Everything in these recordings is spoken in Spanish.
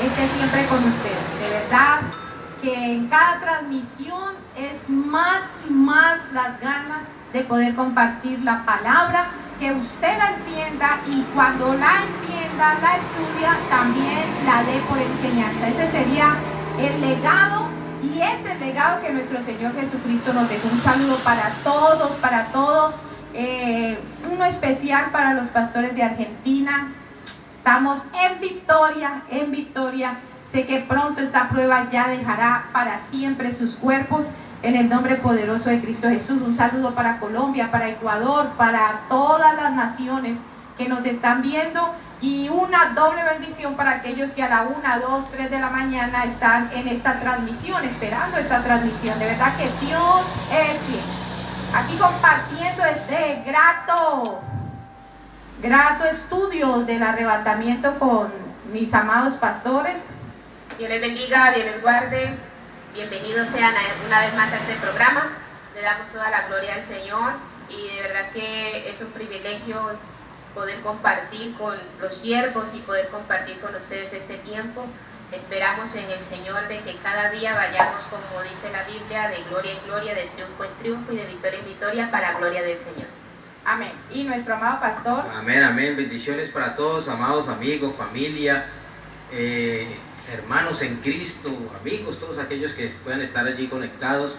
esté siempre con ustedes. De verdad que en cada transmisión es más y más las ganas de poder compartir la palabra, que usted la entienda y cuando la entienda, la estudia, también la dé por enseñanza. Ese sería el legado y es el legado que nuestro Señor Jesucristo nos dejó. Un saludo para todos. Uno especial para los pastores de Argentina. Estamos en victoria. Sé que pronto esta prueba ya dejará para siempre sus cuerpos. En el nombre poderoso de Cristo Jesús, un saludo para Colombia, para Ecuador, para todas las naciones que nos están viendo y una doble bendición para aquellos que a la 1, 2, 3 de la mañana están en esta transmisión, esperando esta transmisión. De verdad que Dios es bien. Aquí compartiendo este grato estudio del arrebatamiento con mis amados pastores. Dios les bendiga, Dios les guarde. Bienvenidos sean una vez más a este programa. Le damos toda la gloria al Señor y de verdad que es un privilegio poder compartir con los siervos y poder compartir con ustedes este tiempo. Esperamos en el Señor de que cada día vayamos, como dice la Biblia, de gloria en gloria, de triunfo en triunfo y de victoria en victoria para la gloria del Señor. Amén. Y nuestro amado pastor. Amén. Bendiciones para todos, amados amigos, familia, hermanos en Cristo, amigos, todos aquellos que puedan estar allí conectados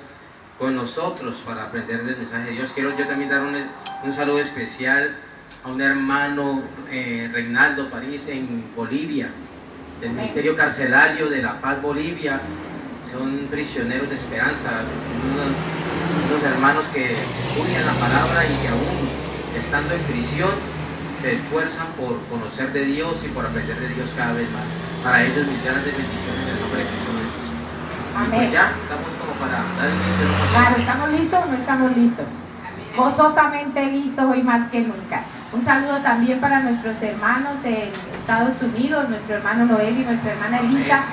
con nosotros para aprender del mensaje de Dios. Quiero yo también dar un saludo especial a un hermano, Reinaldo París, en Bolivia, del Ministerio Carcelario de La Paz, Bolivia. Son prisioneros de esperanza, unos hermanos que estudian la palabra y que aún estando en prisión se esfuerzan por conocer de Dios y por aprender de Dios cada vez más. Para ellos mis grandes bendiciones en el nombre de Cristo Jesús. Amén. Pues ya estamos como para dar inicio. Claro, ¿estamos listos o no estamos listos? Gozosamente listos hoy más que nunca. Un saludo también para nuestros hermanos en Estados Unidos, nuestro hermano Noel y nuestra hermana Elisa,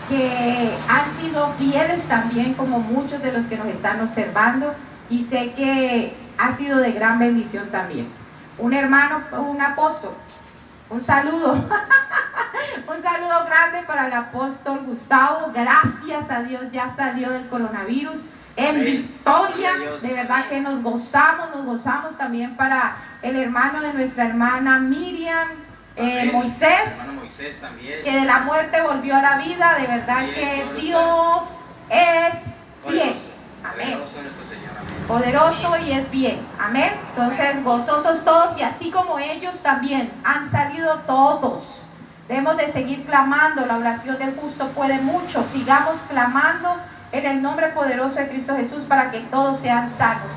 que han sido fieles también como muchos de los que nos están observando y sé que ha sido de gran bendición también. Un hermano, un apóstol, un saludo, un saludo grande para el apóstol Gustavo. Gracias a Dios ya salió del coronavirus en victoria. De verdad que nos gozamos también para el hermano de nuestra hermana Miriam, Moisés, también, que de la muerte volvió a la vida. De verdad que Dios es bien. Amén. Poderoso y es bien. Amén. Entonces gozosos todos y así como ellos también han salido todos. Debemos de seguir clamando. La oración del justo puede mucho. Sigamos clamando en el nombre poderoso de Cristo Jesús para que todos sean sanos.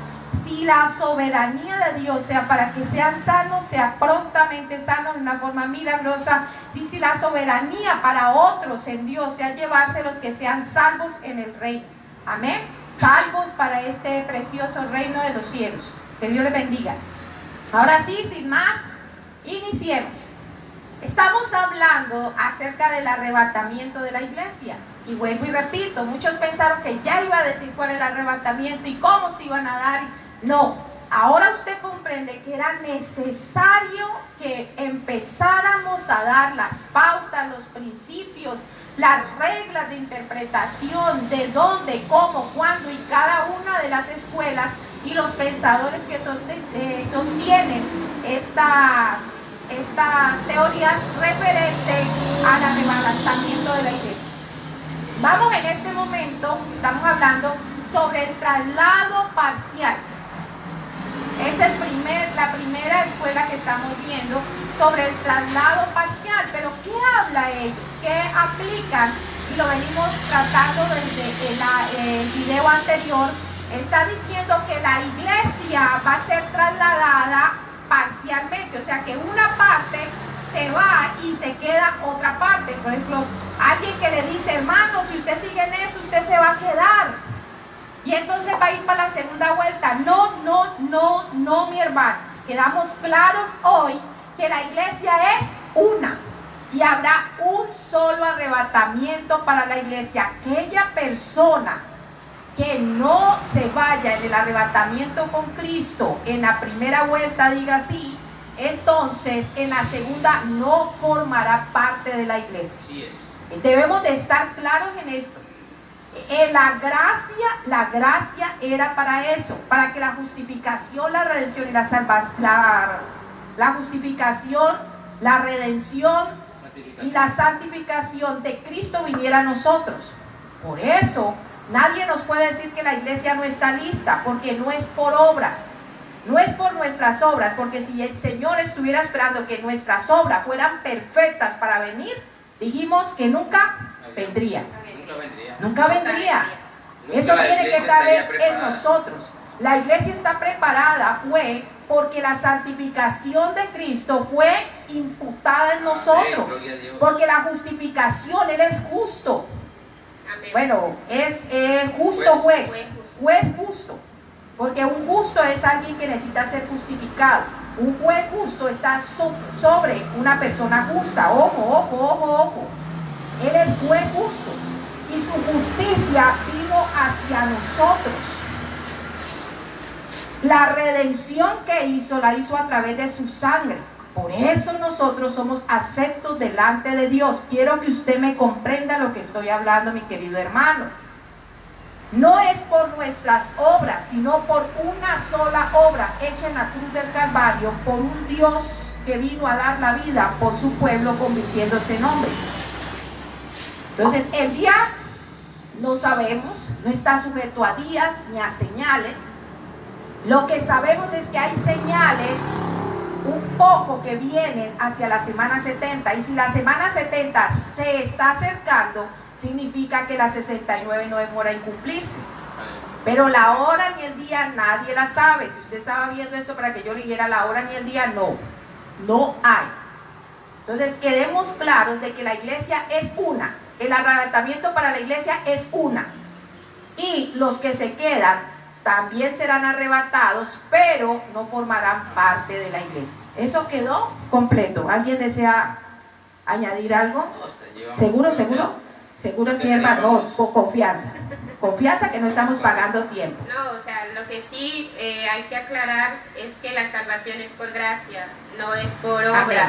Si la soberanía de Dios sea para que sean sanos, sea prontamente sanos de una forma milagrosa. Si la soberanía para otros en Dios sea llevarse los que sean salvos en el reino. Amén. Salvos para este precioso reino de los cielos. Que Dios les bendiga. Ahora sí, sin más, iniciemos. Estamos hablando acerca del arrebatamiento de la iglesia. Y vuelvo y repito, muchos pensaron que ya iba a decir cuál era el arrebatamiento y cómo se iban a dar. No, ahora usted comprende que era necesario que empezáramos a dar las pautas, los principios, las reglas de interpretación de dónde, cómo, cuándo y cada una de las escuelas y los pensadores que sostienen estas teorías referentes al arrebatamiento de la iglesia. Vamos en este momento, estamos hablando sobre el traslado parcial. Es la primera escuela que estamos viendo sobre el traslado parcial. Pero ¿qué habla ellos? ¿Qué aplican? Y lo venimos tratando desde el video anterior. Está diciendo que la iglesia va a ser trasladada parcialmente. O sea que una parte se va y se queda otra parte. Por ejemplo, alguien que le dice, hermano, si usted sigue en eso, usted se va a quedar. Y entonces va a ir para la segunda vuelta. No, mi hermano. Quedamos claros hoy que la iglesia es una. Y habrá un solo arrebatamiento para la iglesia. Aquella persona que no se vaya en el arrebatamiento con Cristo en la primera vuelta, diga así, entonces en la segunda no formará parte de la iglesia. Así es. Debemos de estar claros en esto. La gracia era para eso, para que la justificación, la redención y la salvación, la justificación, la redención y la santificación de Cristo viniera a nosotros. Por eso, nadie nos puede decir que la iglesia no está lista, porque no es por obras, no es por nuestras obras, porque si el Señor estuviera esperando que nuestras obras fueran perfectas para venir, dijimos que nunca vendría. Nunca vendría. Eso tiene que estar en nosotros. La iglesia está preparada, fue porque la santificación de Cristo fue imputada en nosotros. Porque la justificación, Él es justo. Bueno, es justo juez justo. Porque un justo es alguien que necesita ser justificado. Un juez justo está sobre una persona justa. Ojo. Él es juez justo. Y su justicia vino hacia nosotros. La redención que hizo, la hizo a través de su sangre. Por eso nosotros somos aceptos delante de Dios. Quiero que usted me comprenda lo que estoy hablando, mi querido hermano. No es por nuestras obras, sino por una sola obra hecha en la cruz del Calvario, por un Dios que vino a dar la vida por su pueblo, convirtiéndose en hombre. Entonces, el día no sabemos, no está sujeto a días ni a señales. Lo que sabemos es que hay señales un poco que vienen hacia la semana 70, y si la semana 70 se está acercando, significa que la 69 no demora en cumplirse. Pero la hora ni el día nadie la sabe. Si usted estaba viendo esto para que yo le dijera la hora ni el día, no hay. Entonces quedemos claros de que la iglesia es una. El arrebatamiento para la iglesia es una. Y los que se quedan también serán arrebatados, pero no formarán parte de la iglesia. Eso quedó completo. ¿Alguien desea añadir algo? ¿Seguro? Seguro, sierva, no, con confianza. Confianza que no estamos pagando tiempo. No, o sea, lo que sí hay que aclarar es que la salvación es por gracia, no es por obra. Amén.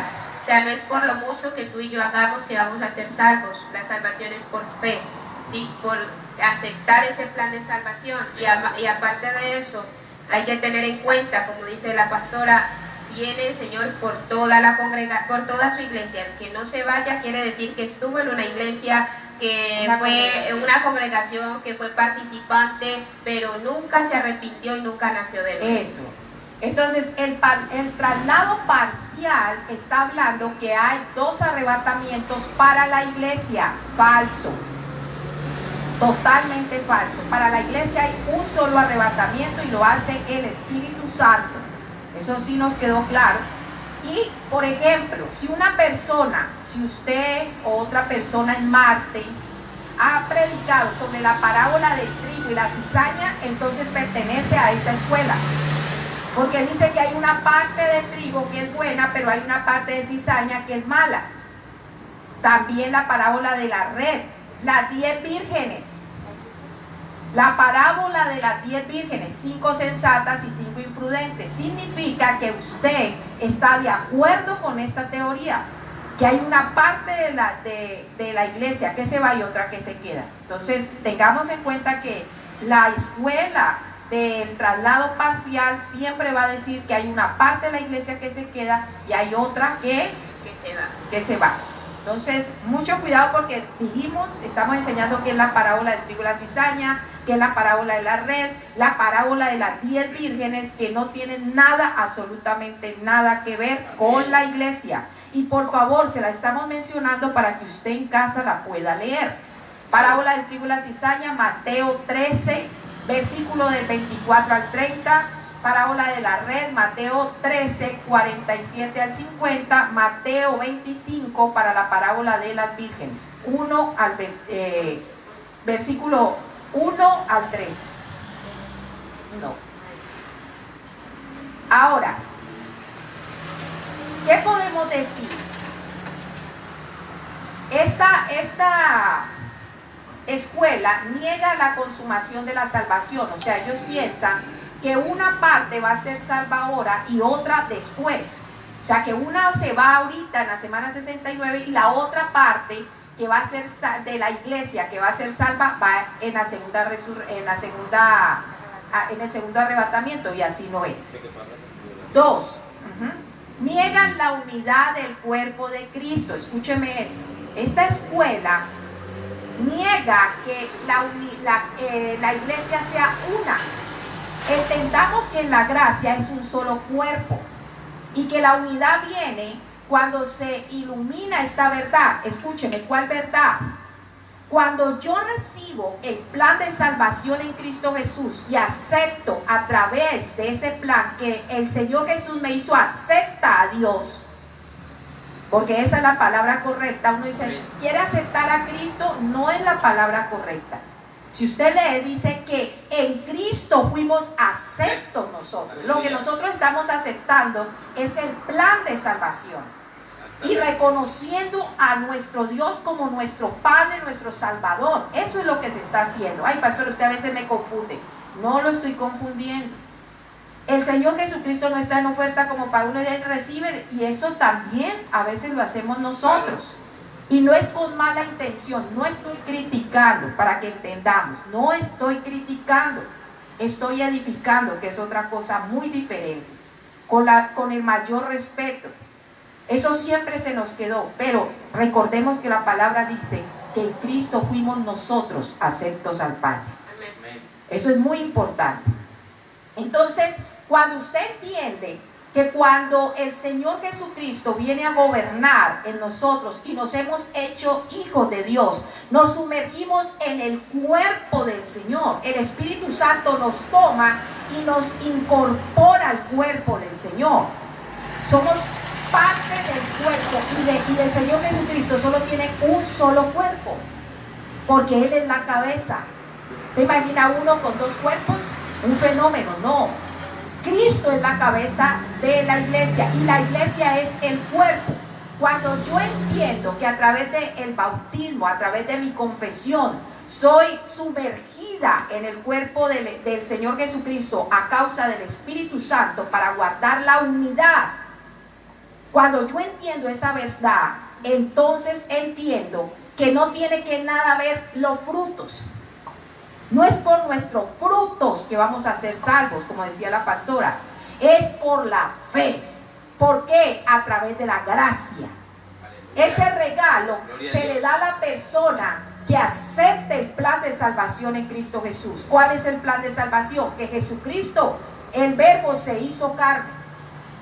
O sea, no es por lo mucho que tú y yo hagamos que vamos a ser salvos. La salvación es por fe, ¿sí? Por aceptar ese plan de salvación. Y aparte de eso, hay que tener en cuenta, como dice la pastora, viene el Señor por toda por toda su iglesia. El que no se vaya quiere decir que estuvo en una iglesia, que fue una congregación, que fue participante, pero nunca se arrepintió y nunca nació de nuevo. Eso. Entonces, el traslado parcial está hablando que hay 2 arrebatamientos para la iglesia. Falso. Totalmente falso. Para la iglesia hay un solo arrebatamiento y lo hace el Espíritu Santo. Eso sí nos quedó claro. Y, por ejemplo, si una persona, si usted o otra persona en Marte ha predicado sobre la parábola del trigo y la cizaña, entonces pertenece a esta escuela. Porque dice que hay una parte de trigo que es buena, pero hay una parte de cizaña que es mala. También la parábola de la red, las 10 vírgenes. La parábola de las 10 vírgenes, 5 sensatas y 5 imprudentes, significa que usted está de acuerdo con esta teoría, que hay una parte de la iglesia que se va y otra que se queda. Entonces, tengamos en cuenta que la escuela del traslado parcial siempre va a decir que hay una parte de la iglesia que se queda y hay otra que se va. Entonces, mucho cuidado porque estamos enseñando qué es la parábola del trigo y la cizaña, qué es la parábola de la red, la parábola de las 10 vírgenes, que no tienen nada, absolutamente nada que ver con la iglesia. Y por favor, se la estamos mencionando para que usted en casa la pueda leer. Parábola del trigo y la cizaña, Mateo 13, versículo del 24 al 30. Parábola de la red, Mateo 13, 47 al 50, Mateo 25 para la parábola de las vírgenes, versículo 1 al 13. No. Ahora, ¿qué podemos decir? Esta escuela niega la consumación de la salvación, o sea, ellos piensan que una parte va a ser salva ahora y otra después. O sea, que una se va ahorita en la semana 69 y la otra parte que va a ser de la iglesia que va a ser salva va en la en el segundo arrebatamiento, y así no es. 2. Niegan la unidad del cuerpo de Cristo. Escúcheme eso. Esta escuela niega que la iglesia sea una. Entendamos que en la gracia es un solo cuerpo y que la unidad viene cuando se ilumina esta verdad. Escúcheme, ¿cuál verdad? Cuando yo recibo el plan de salvación en Cristo Jesús y acepto a través de ese plan que el Señor Jesús me hizo, acepta a Dios, porque esa es la palabra correcta. Uno dice, ¿quiere aceptar a Cristo? No es la palabra correcta. Si usted lee, dice que en Cristo fuimos aceptos nosotros. Lo que nosotros estamos aceptando es el plan de salvación. Y reconociendo a nuestro Dios como nuestro Padre, nuestro Salvador. Eso es lo que se está haciendo. Ay, pastor, usted a veces me confunde. No lo estoy confundiendo. El Señor Jesucristo no está en oferta como para uno y recibe. Y eso también a veces lo hacemos nosotros. Y no es con mala intención. No estoy criticando, para que entendamos. No estoy criticando. Estoy edificando, que es otra cosa muy diferente. Con el mayor respeto. Eso siempre se nos quedó, pero recordemos que la palabra dice que en Cristo fuimos nosotros aceptos al Padre. Eso es muy importante. Entonces, cuando usted entiende que cuando el Señor Jesucristo viene a gobernar en nosotros y nos hemos hecho hijos de Dios, nos sumergimos en el cuerpo del Señor. El Espíritu Santo nos toma y nos incorpora al cuerpo del Señor. Somos parte del cuerpo y del Señor Jesucristo solo tiene un solo cuerpo, porque Él es la cabeza. ¿Te imagina uno con dos cuerpos? Un fenómeno, no. Cristo es la cabeza de la iglesia y la iglesia es el cuerpo. Cuando yo entiendo que a través del bautismo, a través de mi confesión, soy sumergida en el cuerpo del Señor Jesucristo a causa del Espíritu Santo para guardar la unidad. Cuando yo entiendo esa verdad, entonces entiendo que no tiene que nada ver los frutos. No es por nuestros frutos que vamos a ser salvos, como decía la pastora. Es por la fe. ¿Por qué? A través de la gracia. Ese regalo se le da a la persona que acepte el plan de salvación en Cristo Jesús. ¿Cuál es el plan de salvación? Que Jesucristo, el Verbo, se hizo carne.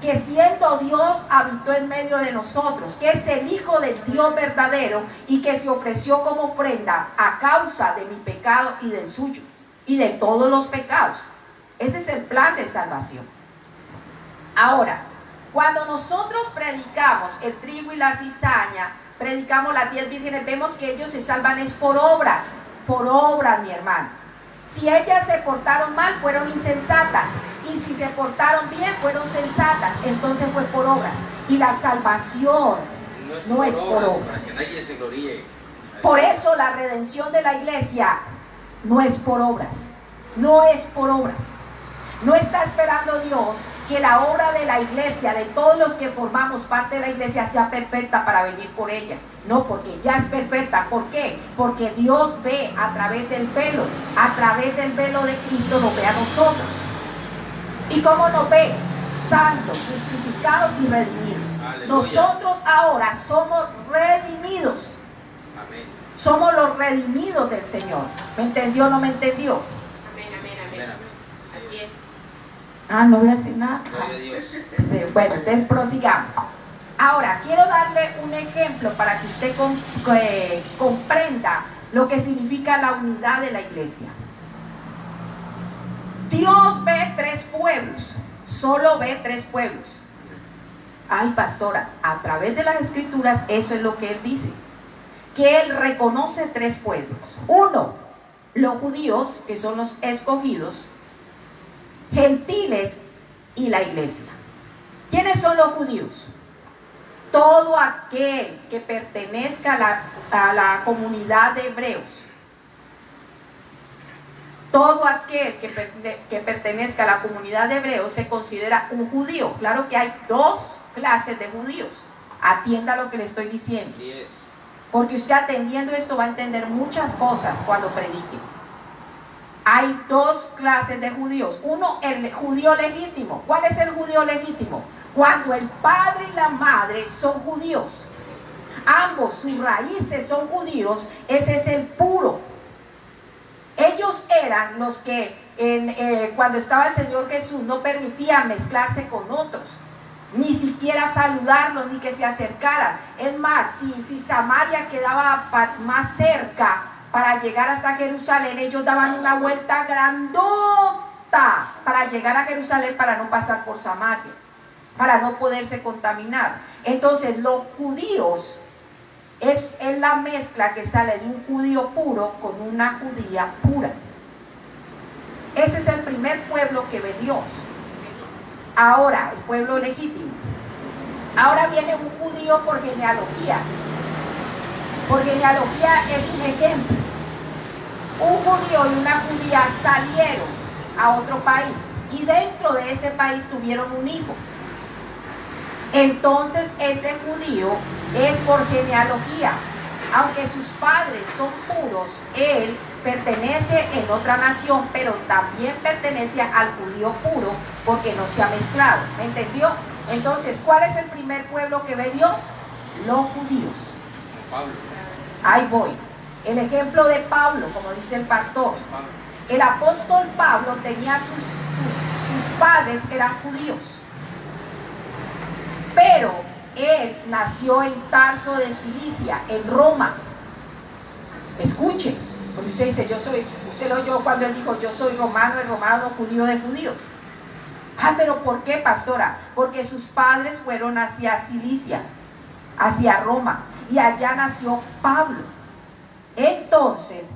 Que siendo Dios habitó en medio de nosotros, que es el Hijo del Dios verdadero y que se ofreció como ofrenda a causa de mi pecado y del suyo y de todos los pecados. Ese es el plan de salvación. Ahora, cuando nosotros predicamos el trigo y la cizaña, predicamos las 10 vírgenes, vemos que ellos se salvan es por obras, mi hermano. Si ellas se portaron mal, fueron insensatas. Y si se portaron bien, fueron sensatas. Entonces fue por obras. Y la salvación no es por obras. Para que nadie se gloríe. Por eso la redención de la iglesia no es por obras. No es por obras. No está esperando Dios que la obra de la iglesia, de todos los que formamos parte de la iglesia, sea perfecta para venir por ella. No, porque ya es perfecta. ¿Por qué? Porque Dios ve a través del velo. A través del velo de Cristo nos ve a nosotros. ¿Y cómo nos ve? Santos, justificados y redimidos. Aleluya. Nosotros ahora somos redimidos. Amén. Somos los redimidos del Señor. ¿Me entendió o no me entendió? Amén, amén, amén. Así es. No voy a decir nada. Gloria a Dios. Sí, bueno, entonces prosigamos. Ahora, quiero darle un ejemplo para que usted comprenda lo que significa la unidad de la iglesia. Dios ve 3 pueblos, solo ve 3 pueblos. Ay, pastora, a través de las escrituras eso es lo que Él dice, que Él reconoce 3 pueblos. 1, los judíos, que son los escogidos, gentiles y la iglesia. ¿Quiénes son los judíos? Todo aquel que pertenezca a la comunidad de hebreos. Todo aquel que pertenezca a la comunidad de hebreos se considera un judío. Claro que hay 2 clases de judíos. Atienda lo que le estoy diciendo. Así es. porque usted atendiendo esto va a entender muchas cosas cuando predique. Hay dos clases de judíos. Uno, el judío legítimo. ¿Cuál es el judío legítimo? Cuando el padre y la madre son judíos, ambos, sus raíces son judíos, ese es el puro. Ellos eran los que cuando estaba el Señor Jesús no permitían mezclarse con otros, ni siquiera saludarlos, ni que se acercaran. Es más, si Samaria quedaba más cerca para llegar hasta Jerusalén, ellos daban una vuelta grandota para llegar a Jerusalén, para no pasar por Samaria, para no poderse contaminar. Entonces los judíos es la mezcla que sale de un judío puro con una judía pura. Ese es el primer pueblo que ve Dios. Ahora, el pueblo legítimo. Ahora viene un judío por genealogía. Por genealogía es un ejemplo. Un judío y una judía salieron a otro país y dentro de ese país tuvieron un hijo. Entonces ese judío es por genealogía. Aunque sus padres son puros, él pertenece en otra nación, pero también pertenece al judío puro porque no se ha mezclado. ¿Me entendió? Entonces, ¿cuál es el primer pueblo que ve Dios? Los judíos. Pablo. Ahí voy. El ejemplo de Pablo, como dice el pastor. El apóstol Pablo tenía sus padres que eran judíos. Pero él nació en Tarso de Cilicia, en Roma. Escuche, porque usted dice, usted lo oyó cuando él dijo, yo soy romano, el romano, judío de judíos. Ah, pero ¿por qué, pastora? Porque sus padres fueron hacia Cilicia, hacia Roma, y allá nació Pablo. Entonces,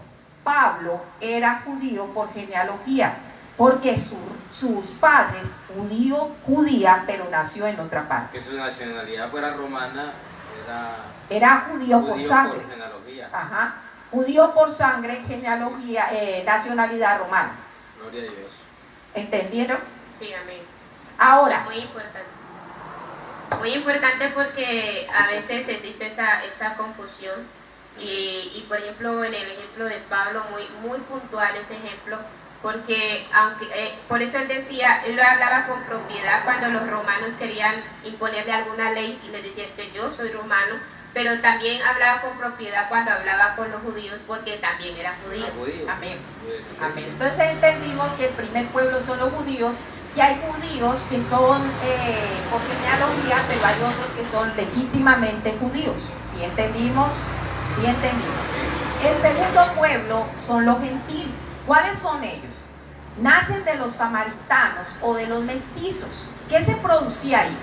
Pablo era judío por genealogía, porque sus padres, judía, pero nació en otra parte. Que su nacionalidad fuera romana, era judío por sangre. Por genealogía. Ajá. Judío por sangre, genealogía, nacionalidad romana. Gloria a Dios. ¿Entendieron? Sí, amén. Ahora. Muy importante. Muy importante porque a veces existe esa confusión. Y por ejemplo, en el ejemplo de Pablo, muy puntual ese ejemplo, porque por eso él decía, él lo hablaba con propiedad cuando los romanos querían imponerle alguna ley y les decía, es que yo soy romano, pero también hablaba con propiedad cuando hablaba con los judíos porque también era judío. Amén. Amén. Entonces entendimos que el primer pueblo son los judíos, que hay judíos que son por genealogía, pero hay otros que son legítimamente judíos. ¿Sí entendimos? Sí entendimos. El segundo pueblo son los gentiles. ¿Cuáles son ellos? Nacen de los samaritanos o de los mestizos. ¿Qué se producía ahí?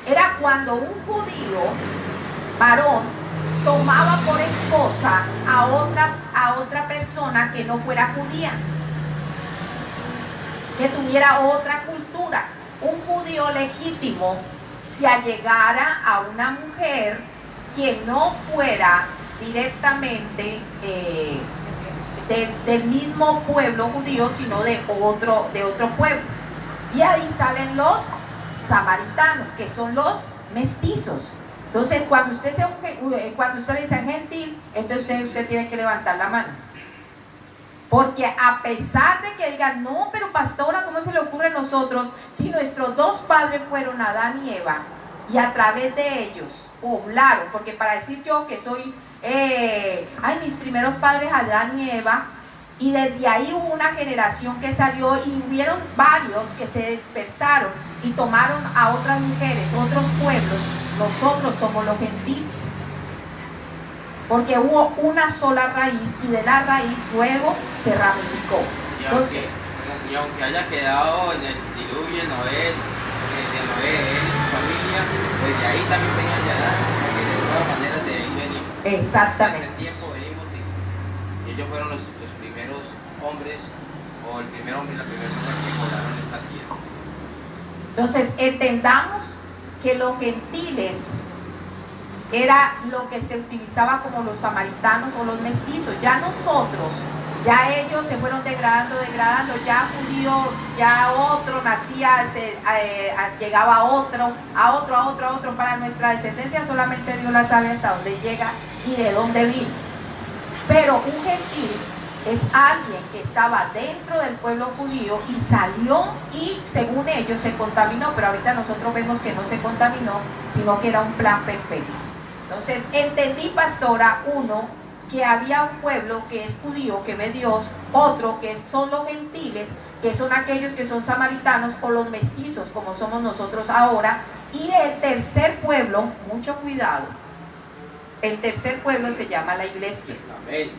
Era cuando un judío varón tomaba por esposa a otra persona que no fuera judía, que tuviera otra cultura. Un judío legítimo se allegara a una mujer que no fuera directamente del mismo pueblo judío, sino de otro pueblo. Y ahí salen los samaritanos, que son los mestizos. Entonces, cuando usted le dice gentil, entonces usted tiene que levantar la mano. Porque a pesar de que digan, no, pero pastora, ¿cómo se le ocurre a nosotros? Si nuestros dos padres fueron Adán y Eva, y a través de ellos poblaron, porque para decir yo que soy, mis primeros padres Adán y Eva, y desde ahí hubo una generación que salió y hubieron varios que se dispersaron y tomaron a otras mujeres, otros pueblos. Nosotros somos los gentiles, porque hubo una sola raíz y de la raíz luego se ramificó. Y aunque haya quedado en el diluvio Noé, él y su familia, pues de ahí también venían de Adán, porque de todas maneras de ahí venimos. Exactamente. Hace tiempo venimos y ellos fueron los primeros hombres, o el primer hombre y la primera mujer que poblaron esta tierra. Entonces, entendamos que los gentiles era lo que se utilizaba como los samaritanos o los mestizos. Ya nosotros, ya ellos se fueron degradando, ya judío, ya otro nacía, llegaba a otro, para nuestra descendencia solamente Dios la sabe hasta dónde llega y de dónde vino. Pero un gentil es alguien que estaba dentro del pueblo judío y salió y según ellos se contaminó, pero ahorita nosotros vemos que no se contaminó, sino que era un plan perfecto. Entonces entendí, pastora, uno, que había un pueblo que es judío, que ve Dios, otro que son los gentiles, que son aquellos que son samaritanos o los mestizos, como somos nosotros ahora, y el tercer pueblo, mucho cuidado, el tercer pueblo se llama la iglesia. Amén.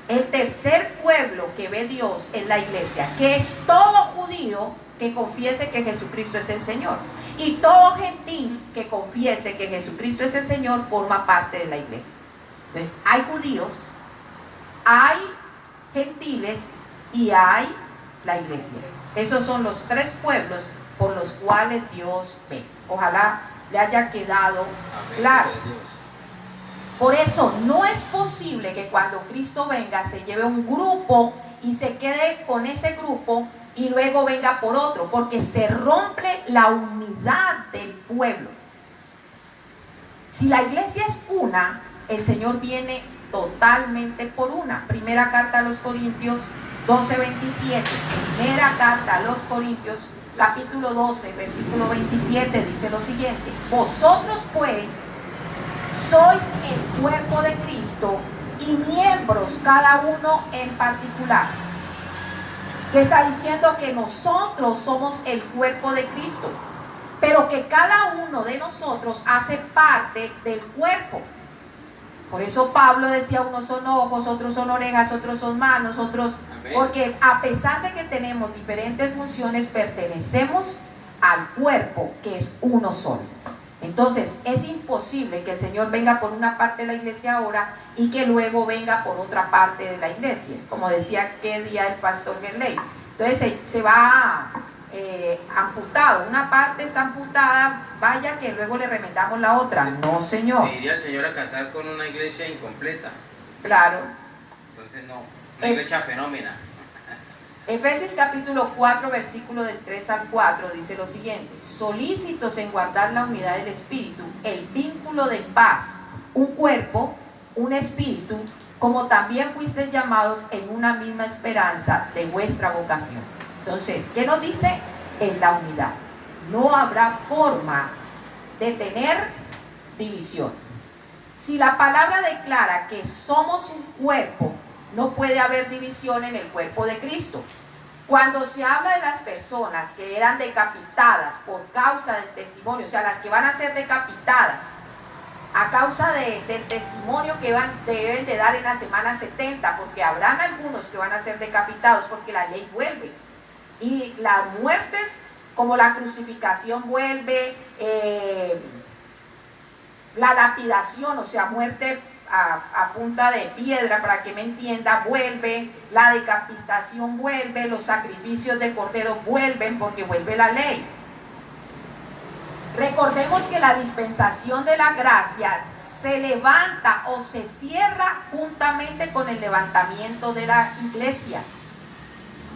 El tercer pueblo que ve Dios es la iglesia, que es todo judío que confiese que Jesucristo es el Señor. Y todo gentil que confiese que Jesucristo es el Señor forma parte de la iglesia. Entonces, hay judíos, hay gentiles y hay la iglesia. Esos son los tres pueblos por los cuales Dios ve. Ojalá le haya quedado claro. Por eso no es posible que cuando Cristo venga se lleve un grupo y se quede con ese grupo y luego venga por otro, porque se rompe la unidad del pueblo. Si la iglesia es una, el Señor viene totalmente por una. Primera carta a los Corintios 12:27. Primera carta a los Corintios, capítulo 12, versículo 27, dice lo siguiente: vosotros pues sois el cuerpo de Cristo y miembros cada uno en particular. Que está diciendo que nosotros somos el cuerpo de Cristo, pero que cada uno de nosotros hace parte del cuerpo. Por eso Pablo decía, unos son ojos, otros son orejas, otros son manos, otros... Amén. Porque a pesar de que tenemos diferentes funciones, pertenecemos al cuerpo que es uno solo. Entonces es imposible que el Señor venga por una parte de la iglesia ahora y que luego venga por otra parte de la iglesia, como decía aquel día el pastor Gerley. Entonces se va amputado, una parte está amputada, vaya que luego le remendamos la otra. No, señor. Se iría el Señor a casar con una iglesia incompleta. Claro. Entonces no, una iglesia fenómena. Efesios capítulo 4, versículo del 3 al 4 dice lo siguiente: solícitos en guardar la unidad del espíritu, el vínculo de paz, un cuerpo, un espíritu, como también fuisteis llamados en una misma esperanza de vuestra vocación. Entonces, ¿qué nos dice? En la unidad. No habrá forma de tener división. Si la palabra declara que somos un cuerpo, no puede haber división en el cuerpo de Cristo. Cuando se habla de las personas que eran decapitadas por causa del testimonio, o sea, las que van a ser decapitadas a causa del testimonio que deben de dar en la semana 70, porque habrán algunos que van a ser decapitados porque la ley vuelve. Y las muertes, como la crucificación vuelve, la lapidación, o sea, muerte a punta de piedra, para que me entienda, vuelve, la decapitación vuelve, los sacrificios de cordero vuelven porque vuelve la ley. Recordemos que la dispensación de la gracia se levanta o se cierra juntamente con el levantamiento de la iglesia.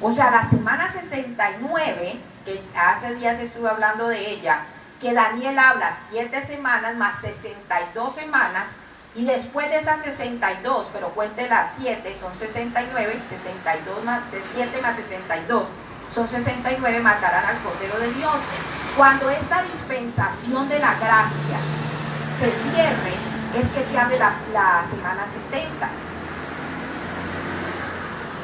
O sea, la semana 69, que hace días estuve hablando de ella, que Daniel habla 7 semanas más 62 semanas, y después de esas 62, pero cuente las 7, son 69, 62 más 7 más 62, son 69, matarán al Cordero de Dios. Cuando esta dispensación de la gracia se cierre, es que se abre la semana 70.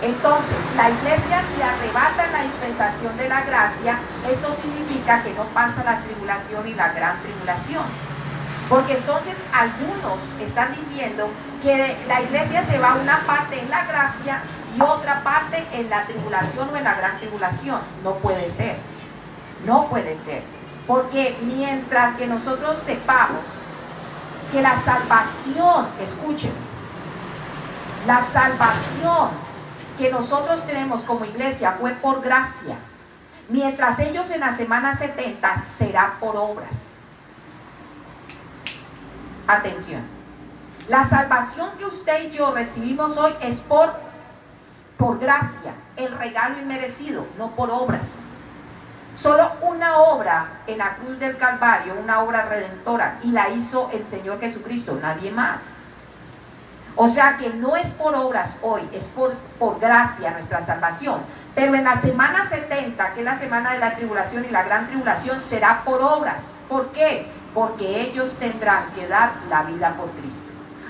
Entonces, la iglesia se arrebata en la dispensación de la gracia. Esto significa que no pasa la tribulación y la gran tribulación. Porque entonces algunos están diciendo que la iglesia se va una parte en la gracia y otra parte en la tribulación o en la gran tribulación. No puede ser. No puede ser. Porque mientras que nosotros sepamos que la salvación, escuchen, la salvación que nosotros tenemos como iglesia fue por gracia, mientras ellos en la semana 70 será por obras. Atención, la salvación que usted y yo recibimos hoy es por gracia, el regalo inmerecido, no por obras. Solo una obra en la cruz del Calvario, una obra redentora, y la hizo el Señor Jesucristo, nadie más. O sea que no es por obras hoy, es por gracia nuestra salvación. Pero en la semana 70, que es la semana de la tribulación y la gran tribulación, será por obras. ¿Por qué? Porque ellos tendrán que dar la vida por Cristo.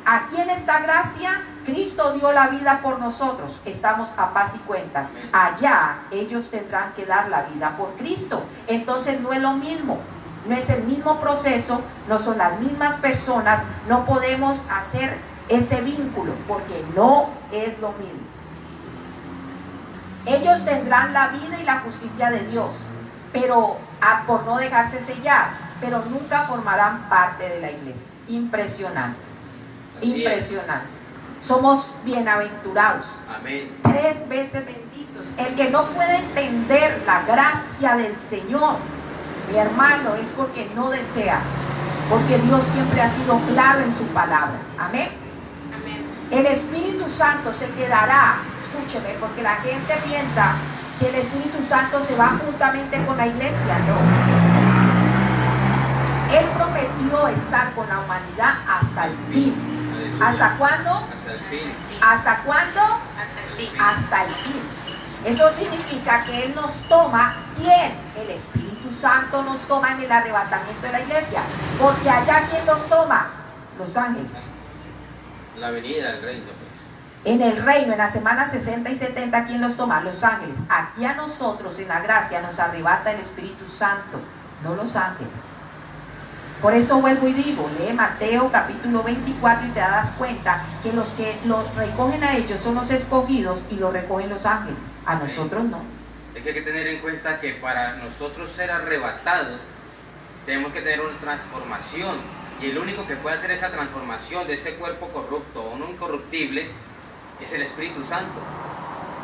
Aquí en esta gracia, Cristo dio la vida por nosotros. Estamos a paz y cuentas. Allá ellos tendrán que dar la vida por Cristo. Entonces no es lo mismo. No es el mismo proceso, no son las mismas personas. No podemos hacer ese vínculo porque no es lo mismo. Ellos tendrán la vida y la justicia de Dios, pero por no dejarse sellar, pero nunca formarán parte de la iglesia. Impresionante. Impresionante. Somos bienaventurados. Amén. 3 veces benditos. El que no puede entender la gracia del Señor, mi hermano, es porque no desea, porque Dios siempre ha sido claro en su palabra. Amén. Amén. El Espíritu Santo se quedará, escúcheme, porque la gente piensa que el Espíritu Santo se va juntamente con la iglesia. No. Él prometió estar con la humanidad hasta el fin. ¿Hasta cuándo? Hasta el fin. ¿Hasta cuándo? Hasta el fin. Hasta el fin. Eso significa que Él nos toma, ¿quién? El Espíritu Santo nos toma en el arrebatamiento de la iglesia. Porque allá, ¿quién los toma? Los ángeles. La venida del reino, pues. En el reino, en la semana 60 y 70, ¿quién los toma? Los ángeles. Aquí a nosotros, en la gracia, nos arrebata el Espíritu Santo, no los ángeles. Por eso vuelvo y digo, lee Mateo capítulo 24 y te das cuenta que los que los recogen a ellos son los escogidos y los recogen los ángeles. A nosotros no. Es que hay que tener en cuenta que para nosotros ser arrebatados tenemos que tener una transformación, y el único que puede hacer esa transformación de este cuerpo corrupto a uno incorruptible es el Espíritu Santo.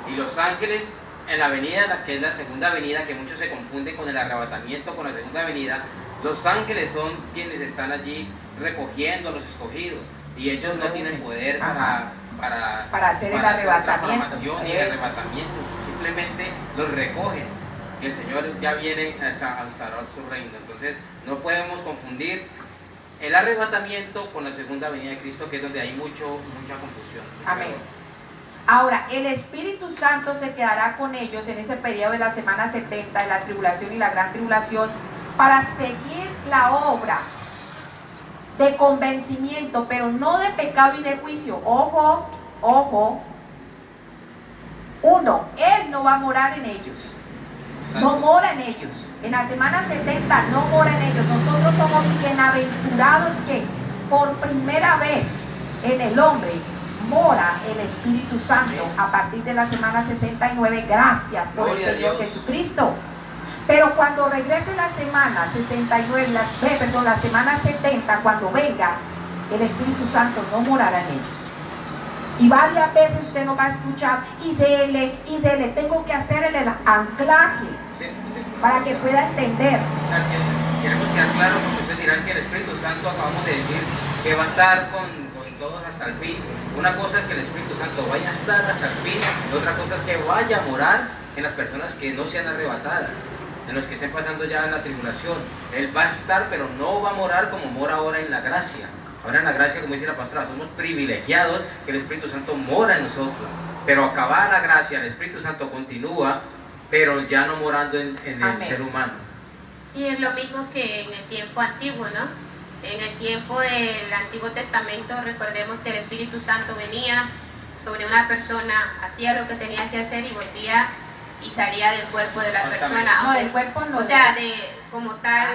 Y los ángeles en la venida, que es la segunda venida, que muchos se confunden con el arrebatamiento, con la segunda venida, los ángeles son quienes están allí recogiendo a los escogidos, y ellos no tienen poder para hacer el arrebatamiento y el arrebatamiento, simplemente los recogen, y el Señor ya viene a instaurar su reino. Entonces no podemos confundir el arrebatamiento con la segunda venida de Cristo, que es donde hay mucha confusión. Amén. Ahora, el Espíritu Santo se quedará con ellos en ese periodo de la semana 70, de la tribulación y la gran tribulación, para seguir la obra de convencimiento, pero no de pecado y de juicio. Ojo, ojo. Uno, Él no va a morar en ellos. No mora en ellos. En la semana 70 no mora en ellos. Nosotros somos bienaventurados que por primera vez en el hombre mora el Espíritu Santo a partir de la semana 69. Gracias por el Señor Jesucristo. Pero cuando regrese la semana 69, la semana 70, cuando venga, el Espíritu Santo no morará en ellos. Y varias veces usted nos va a escuchar, y dele, tengo que hacer el anclaje para que pueda entender. Queremos quedar claro, porque ustedes dirán que el Espíritu Santo, acabamos de decir, que va a estar con todos hasta el fin. Una cosa es que el Espíritu Santo vaya a estar hasta el fin, y otra cosa es que vaya a morar en las personas que no sean arrebatadas, en los que estén pasando ya la tribulación. Él va a estar, pero no va a morar como mora ahora en la gracia. Ahora en la gracia, como dice la pastora, somos privilegiados que el Espíritu Santo mora en nosotros. Pero acabada la gracia, el Espíritu Santo continúa, pero ya no morando en el ser humano. Sí, es lo mismo que en el tiempo antiguo, ¿no? En el tiempo del Antiguo Testamento, recordemos que el Espíritu Santo venía sobre una persona, hacía lo que tenía que hacer y volvía y salía del cuerpo de la persona. No, del cuerpo no. O sea, como tal,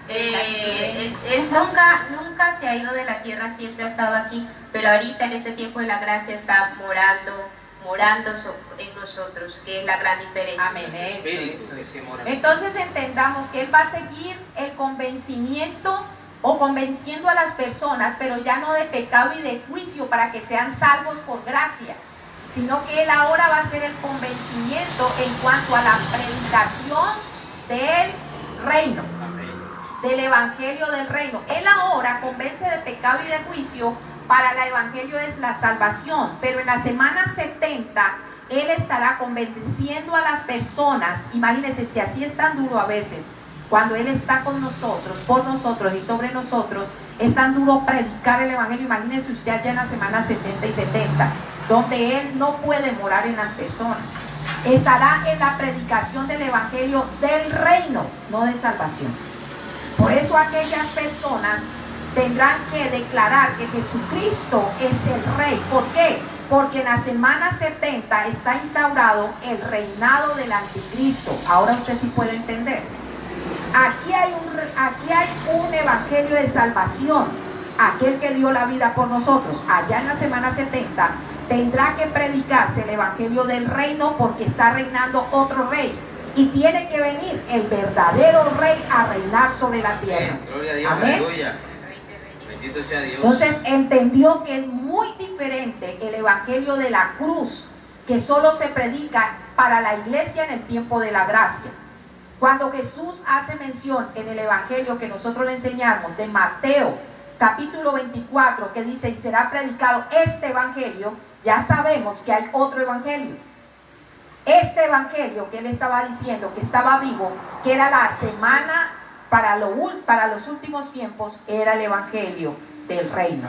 él nunca se ha ido de la tierra, siempre ha estado aquí, pero ahorita en este tiempo de la gracia está morando en nosotros, que es la gran diferencia. Amén. Entonces entendamos que Él va a seguir el convencimiento o convenciendo a las personas, pero ya no de pecado y de juicio para que sean salvos por gracia, sino que Él ahora va a hacer el convencimiento en cuanto a la predicación del reino, del evangelio del reino. Él ahora convence de pecado y de juicio. Para el evangelio es la salvación, pero en la semana 70 Él estará convenciendo a las personas. Imagínense si así es tan duro a veces, cuando Él está con nosotros, por nosotros y sobre nosotros, es tan duro predicar el Evangelio. Imagínense usted allá en la semana 60 y 70, donde Él no puede morar en las personas. Estará en la predicación del Evangelio del reino, no de salvación. Por eso aquellas personas tendrán que declarar que Jesucristo es el Rey. ¿Por qué? Porque en la semana 70 está instaurado el reinado del anticristo. Ahora usted sí puede entender. Aquí hay un evangelio de salvación. Aquel que dio la vida por nosotros. Allá en la semana 70 tendrá que predicarse el evangelio del reino, porque está reinando otro rey. Y tiene que venir el verdadero rey a reinar sobre la tierra. Gloria a Dios, aleluya. Bendito sea Dios. Entonces entendió que es muy diferente el evangelio de la cruz, que solo se predica para la iglesia en el tiempo de la gracia. Cuando Jesús hace mención en el evangelio que nosotros le enseñamos de Mateo capítulo 24, que dice: y será predicado este evangelio, ya sabemos que hay otro evangelio. Este evangelio que él estaba diciendo que estaba vivo, que era la semana para los últimos tiempos, era el evangelio del reino.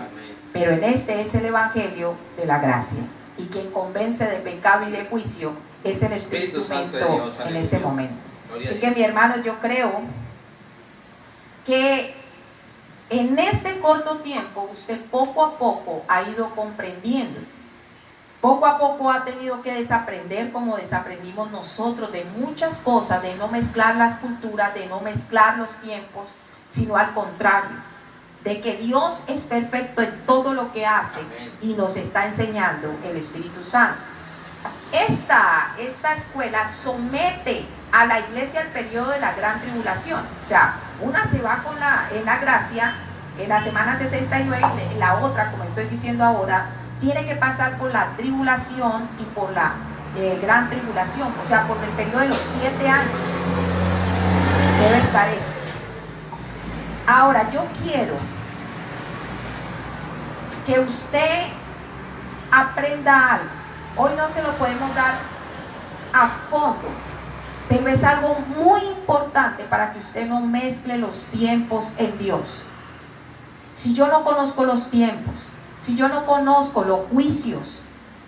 Pero en este es el evangelio de la gracia. Y quien convence de pecado y de juicio es el Espíritu Santo de Dios en este momento. Así que, mi hermano, yo creo que en este corto tiempo usted poco a poco ha ido comprendiendo. Poco a poco ha tenido que desaprender, como desaprendimos nosotros, de muchas cosas, de no mezclar las culturas, de no mezclar los tiempos, sino al contrario, de que Dios es perfecto en todo lo que hace. Amén. Y nos está enseñando el Espíritu Santo. Esta escuela somete a la iglesia al periodo de la gran tribulación. O sea, una se va en la gracia en la semana 69, y la otra, como estoy diciendo ahora, tiene que pasar por la tribulación y por la gran tribulación, o sea, por el periodo de los 7 años debe estar esto. Ahora, yo quiero que usted aprenda algo. Hoy no se lo podemos dar a fondo, pero es algo muy importante para que usted no mezcle los tiempos en Dios. Si yo no conozco los tiempos, si yo no conozco los juicios,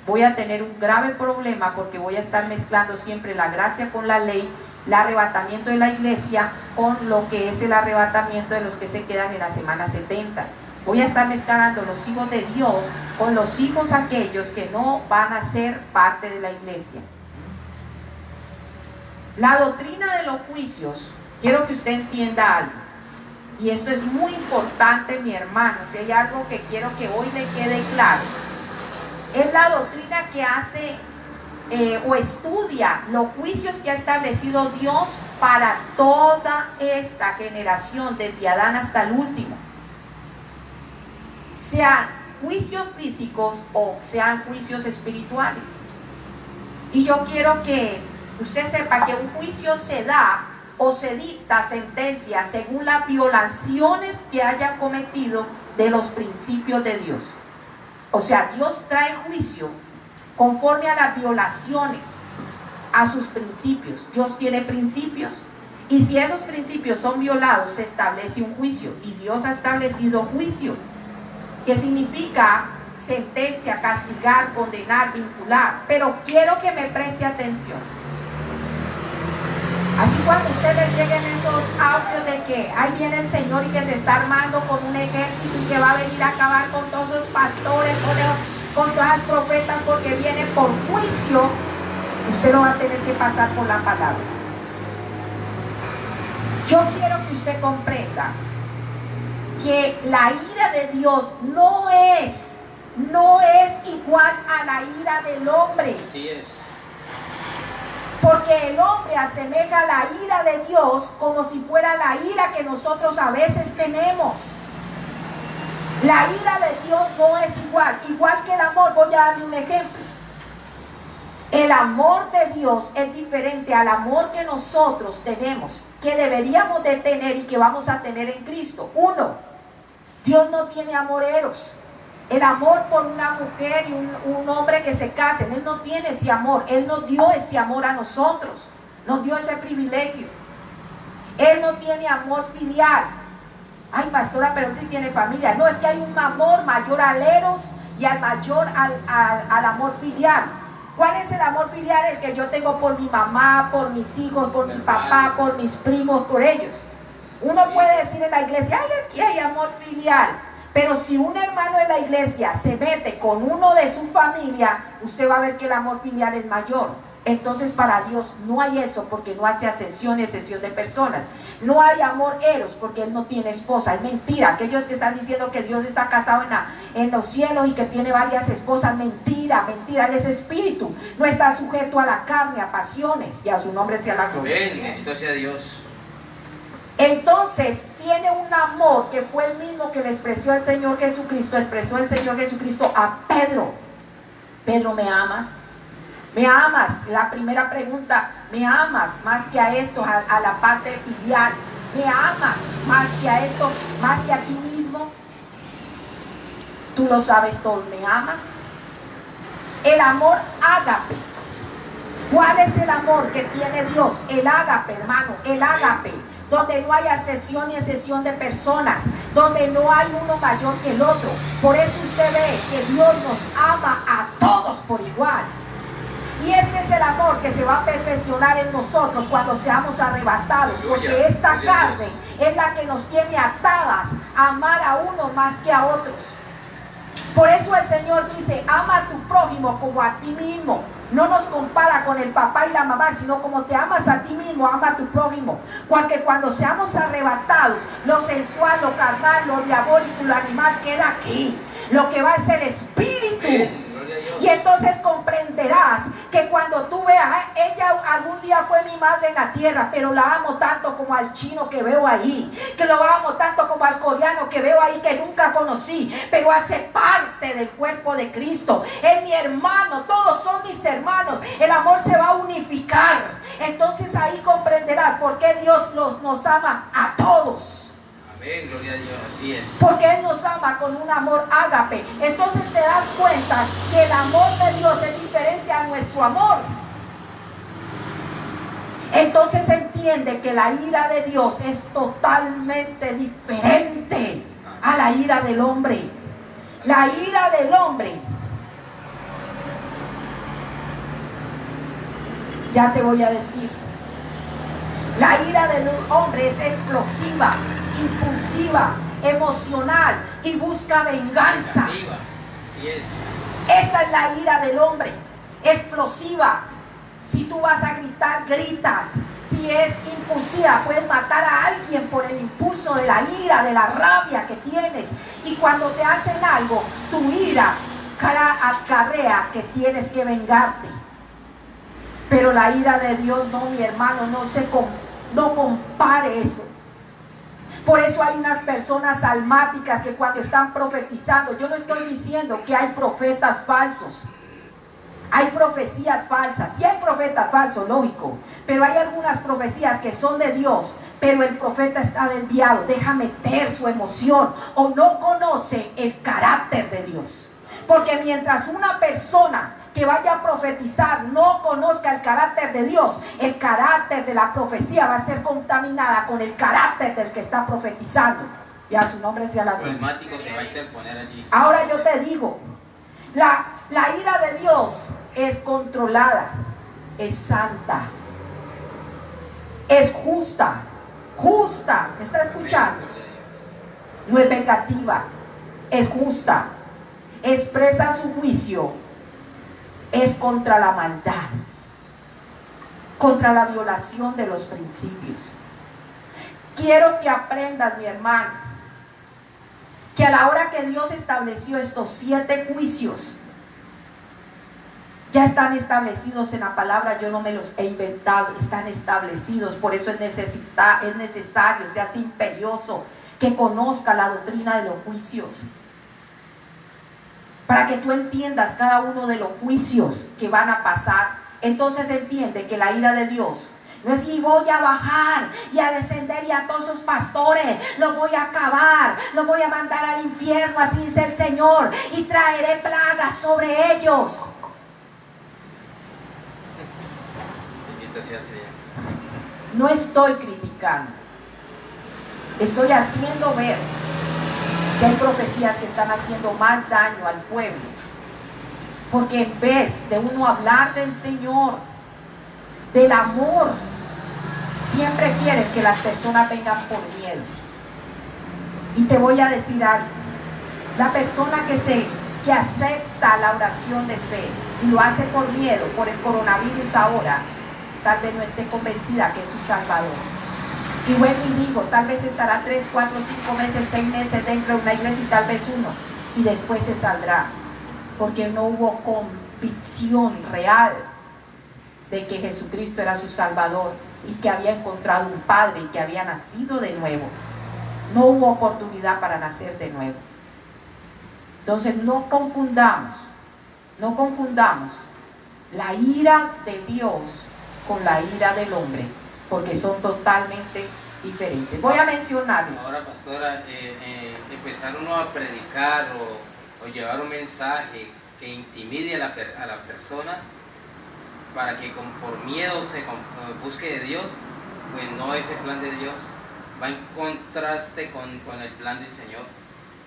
voy a tener un grave problema, porque voy a estar mezclando siempre la gracia con la ley, el arrebatamiento de la iglesia con lo que es el arrebatamiento de los que se quedan en la semana 70. Voy a estar mezclando los hijos de Dios con los hijos aquellos que no van a ser parte de la iglesia. La doctrina de los juicios, quiero que usted entienda algo. Y esto es muy importante, mi hermano. Si hay algo que quiero que hoy le quede claro, es la doctrina que hace o estudia los juicios que ha establecido Dios para toda esta generación, desde Adán hasta el último. Sean juicios físicos o sean juicios espirituales. Y yo quiero que usted sepa que un juicio se da o se dicta sentencia según las violaciones que haya cometido de los principios de Dios. O sea, Dios trae juicio conforme a las violaciones a sus principios. Dios tiene principios, y si esos principios son violados, se establece un juicio, y Dios ha establecido juicio, que significa sentencia, castigar, condenar, vincular. Pero quiero que me preste atención. Así cuando usted le lleguen esos audios de que ahí viene el Señor y que se está armando con un ejército y que va a venir a acabar con todos esos pastores, con todas las profetas, porque viene por juicio, usted no va a tener que pasar por la palabra. Yo quiero que usted comprenda que la ira de Dios no es igual a la ira del hombre. Así es. Porque el hombre asemeja la ira de Dios como si fuera la ira que nosotros a veces tenemos. La ira de Dios no es igual que el amor. Voy a darle un ejemplo. El amor de Dios es diferente al amor que nosotros tenemos, que deberíamos de tener y que vamos a tener en Cristo. 1, Dios no tiene amor eros. El amor por una mujer y un hombre que se casen, Él no tiene ese amor. Él nos dio ese amor a nosotros, nos dio ese privilegio. Él no tiene amor filial. Ay, pastora, pero Él sí tiene familia. No, es que hay un amor mayor al eros y al mayor al amor filial. ¿Cuál es el amor filial? El que yo tengo por mi mamá, por mis hijos, por mi papá, por mis primos, por ellos. Uno puede decir en la iglesia, ay, aquí hay amor filial. Pero si un hermano de la iglesia se mete con uno de su familia, usted va a ver que el amor filial es mayor. Entonces para Dios no hay eso, porque no hace acepción y excepción de personas. No hay amor eros, porque Él no tiene esposa. Es mentira. Aquellos que están diciendo que Dios está casado en los cielos y que tiene varias esposas, mentira, mentira. Él es espíritu. No está sujeto a la carne, a pasiones. Y a su nombre sea la gloria. Amén, bendito sea Dios. Entonces tiene un amor que fue el mismo que le expresó el Señor Jesucristo. Expresó el Señor Jesucristo a Pedro. Pedro, ¿me amas? ¿Me amas? La primera pregunta, ¿me amas más que a esto, a la parte filial? ¿Me amas más que a esto, más que a ti mismo? Tú lo sabes todo, ¿me amas? El amor ágape. ¿Cuál es el amor que tiene Dios? El ágape, hermano, el ágape. Donde no hay acepción ni excepción de personas, donde no hay uno mayor que el otro. Por eso usted ve que Dios nos ama a todos por igual. Y ese es el amor que se va a perfeccionar en nosotros cuando seamos arrebatados, porque esta carne es la que nos tiene atadas a amar a uno más que a otros. Por eso el Señor dice, ama a tu prójimo como a ti mismo. No nos compara con el papá y la mamá, sino como te amas a ti mismo, ama a tu prójimo. Porque cuando seamos arrebatados, lo sensual, lo carnal, lo diabólico, lo animal queda aquí. Lo que va a ser espíritu. Y entonces comprenderás que cuando tú veas, ella algún día fue mi madre en la tierra, pero la amo tanto como al chino que veo ahí, que lo amo tanto como al coreano que veo ahí, que nunca conocí, pero hace parte del cuerpo de Cristo. Es mi hermano, todos son mis hermanos. El amor se va a unificar. Entonces ahí comprenderás por qué Dios nos ama a todos. Amén, gloria a Dios, así es. Porque Él nos ama con un amor ágape. Entonces te das cuenta que el amor de Dios es diferente a nuestro amor. Entonces entiende que la ira de Dios es totalmente diferente a la ira del hombre. La ira del hombre, ya te voy a decir, la ira del hombre es explosiva, impulsiva, emocional y busca venganza. Así es. Esa es la ira del hombre, explosiva. Si tú vas a gritar, gritas. Si es impulsiva, puedes matar a alguien por el impulso de la ira, de la rabia que tienes. Y cuando te hacen algo, tu ira acarrea que tienes que vengarte. Pero la ira de Dios no, mi hermano, no compare eso. Por eso hay unas personas almáticas que cuando están profetizando, yo no estoy diciendo que hay profetas falsos, hay profecías falsas, sí hay profetas falsos, lógico, pero hay algunas profecías que son de Dios, pero el profeta está desviado, deja meter su emoción o no conoce el carácter de Dios. Porque mientras una persona que vaya a profetizar no conozca el carácter de Dios, el carácter de la profecía va a ser contaminada con el carácter del que está profetizando. Y a su nombre sea la gloria. Se va a interponer allí. Ahora yo te digo, la ira de Dios es controlada, es santa, es justa, ¿me está escuchando? No es vengativa, es justa, expresa su juicio, es contra la maldad, contra la violación de los principios. Quiero que aprendas, mi hermano, que a la hora que Dios estableció estos 7 juicios, ya están establecidos en la palabra, yo no me los he inventado, están establecidos. Por eso es necesario, se hace imperioso que conozca la doctrina de los juicios, para que tú entiendas cada uno de los juicios que van a pasar. Entonces entiende que la ira de Dios No es y voy a bajar y a descender y a todos esos pastores los voy a acabar, los voy a mandar al infierno, así dice el Señor, y traeré plagas sobre ellos. Bendito sea el Señor. No estoy criticando, estoy haciendo ver que hay profecías que están haciendo más daño al pueblo, porque en vez de uno hablar del Señor, del amor, siempre quieren que las personas vengan por miedo. Y te voy a decir algo: la persona que acepta la oración de fe y lo hace por miedo, por el coronavirus ahora, tal vez no esté convencida que es su Salvador. Y bueno, y digo, tal vez estará 3, 4, 5 meses, 6 meses dentro de una iglesia y tal vez uno, y después se saldrá, porque no hubo convicción real de que Jesucristo era su Salvador y que había encontrado un Padre y que había nacido de nuevo. No hubo oportunidad para nacer de nuevo. Entonces no confundamos la ira de Dios con la ira del hombre, porque son totalmente diferentes. Voy a mencionarlo. Ahora, pastora, empezar uno a predicar o llevar un mensaje que intimide a la persona para que por miedo se busque de Dios, pues no es el plan de Dios. Va en contraste con el plan del Señor.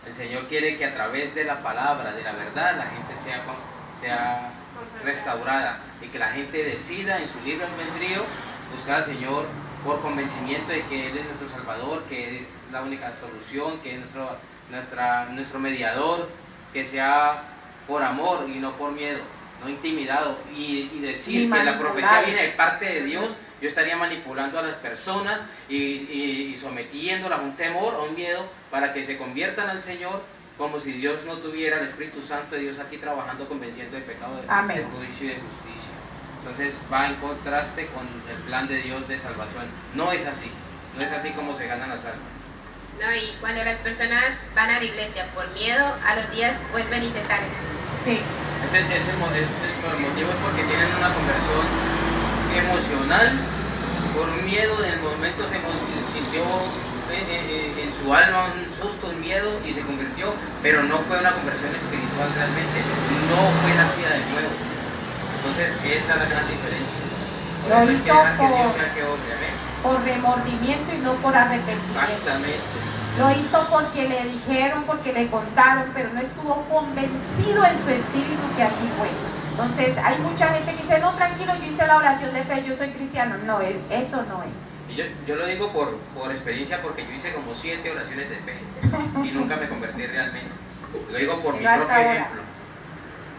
El Señor quiere que a través de la palabra, de la verdad, la gente sea restaurada y que la gente decida en su libre albedrío buscar al Señor por convencimiento de que Él es nuestro Salvador, que es la única solución, que es nuestro mediador, que sea por amor y no por miedo, no intimidado, y decir que la profecía viene de parte de Dios. Yo estaría manipulando a las personas y sometiéndolas a un temor, a un miedo, para que se conviertan al Señor, como si Dios no tuviera el Espíritu Santo de Dios aquí trabajando, convenciendo de pecado, de juicio y de justicia. Entonces va en contraste con el plan de Dios de salvación. No es así como se ganan las almas. No, y cuando las personas van a la iglesia por miedo, a los días vuelven y se salen. Sí. Ese es el motivo, es porque tienen una conversión emocional, por miedo. En el momento se sintió en su alma un susto, un miedo, y se convirtió, pero no fue una conversión espiritual realmente, no fue nacida de nuevo. Entonces esa es la gran diferencia. Por Lo eso hizo hay que dejar que Dios que obre, amén. Por remordimiento y no por arrepentimiento. Exactamente. Lo hizo porque le dijeron, porque le contaron, pero no estuvo convencido en su espíritu que así fue. Entonces hay mucha gente que dice, no, tranquilo, yo hice la oración de fe, yo soy cristiano. No, eso no es. Y yo lo digo por experiencia, porque yo hice como 7 oraciones de fe y nunca me convertí realmente. Lo digo por mi propio ejemplo.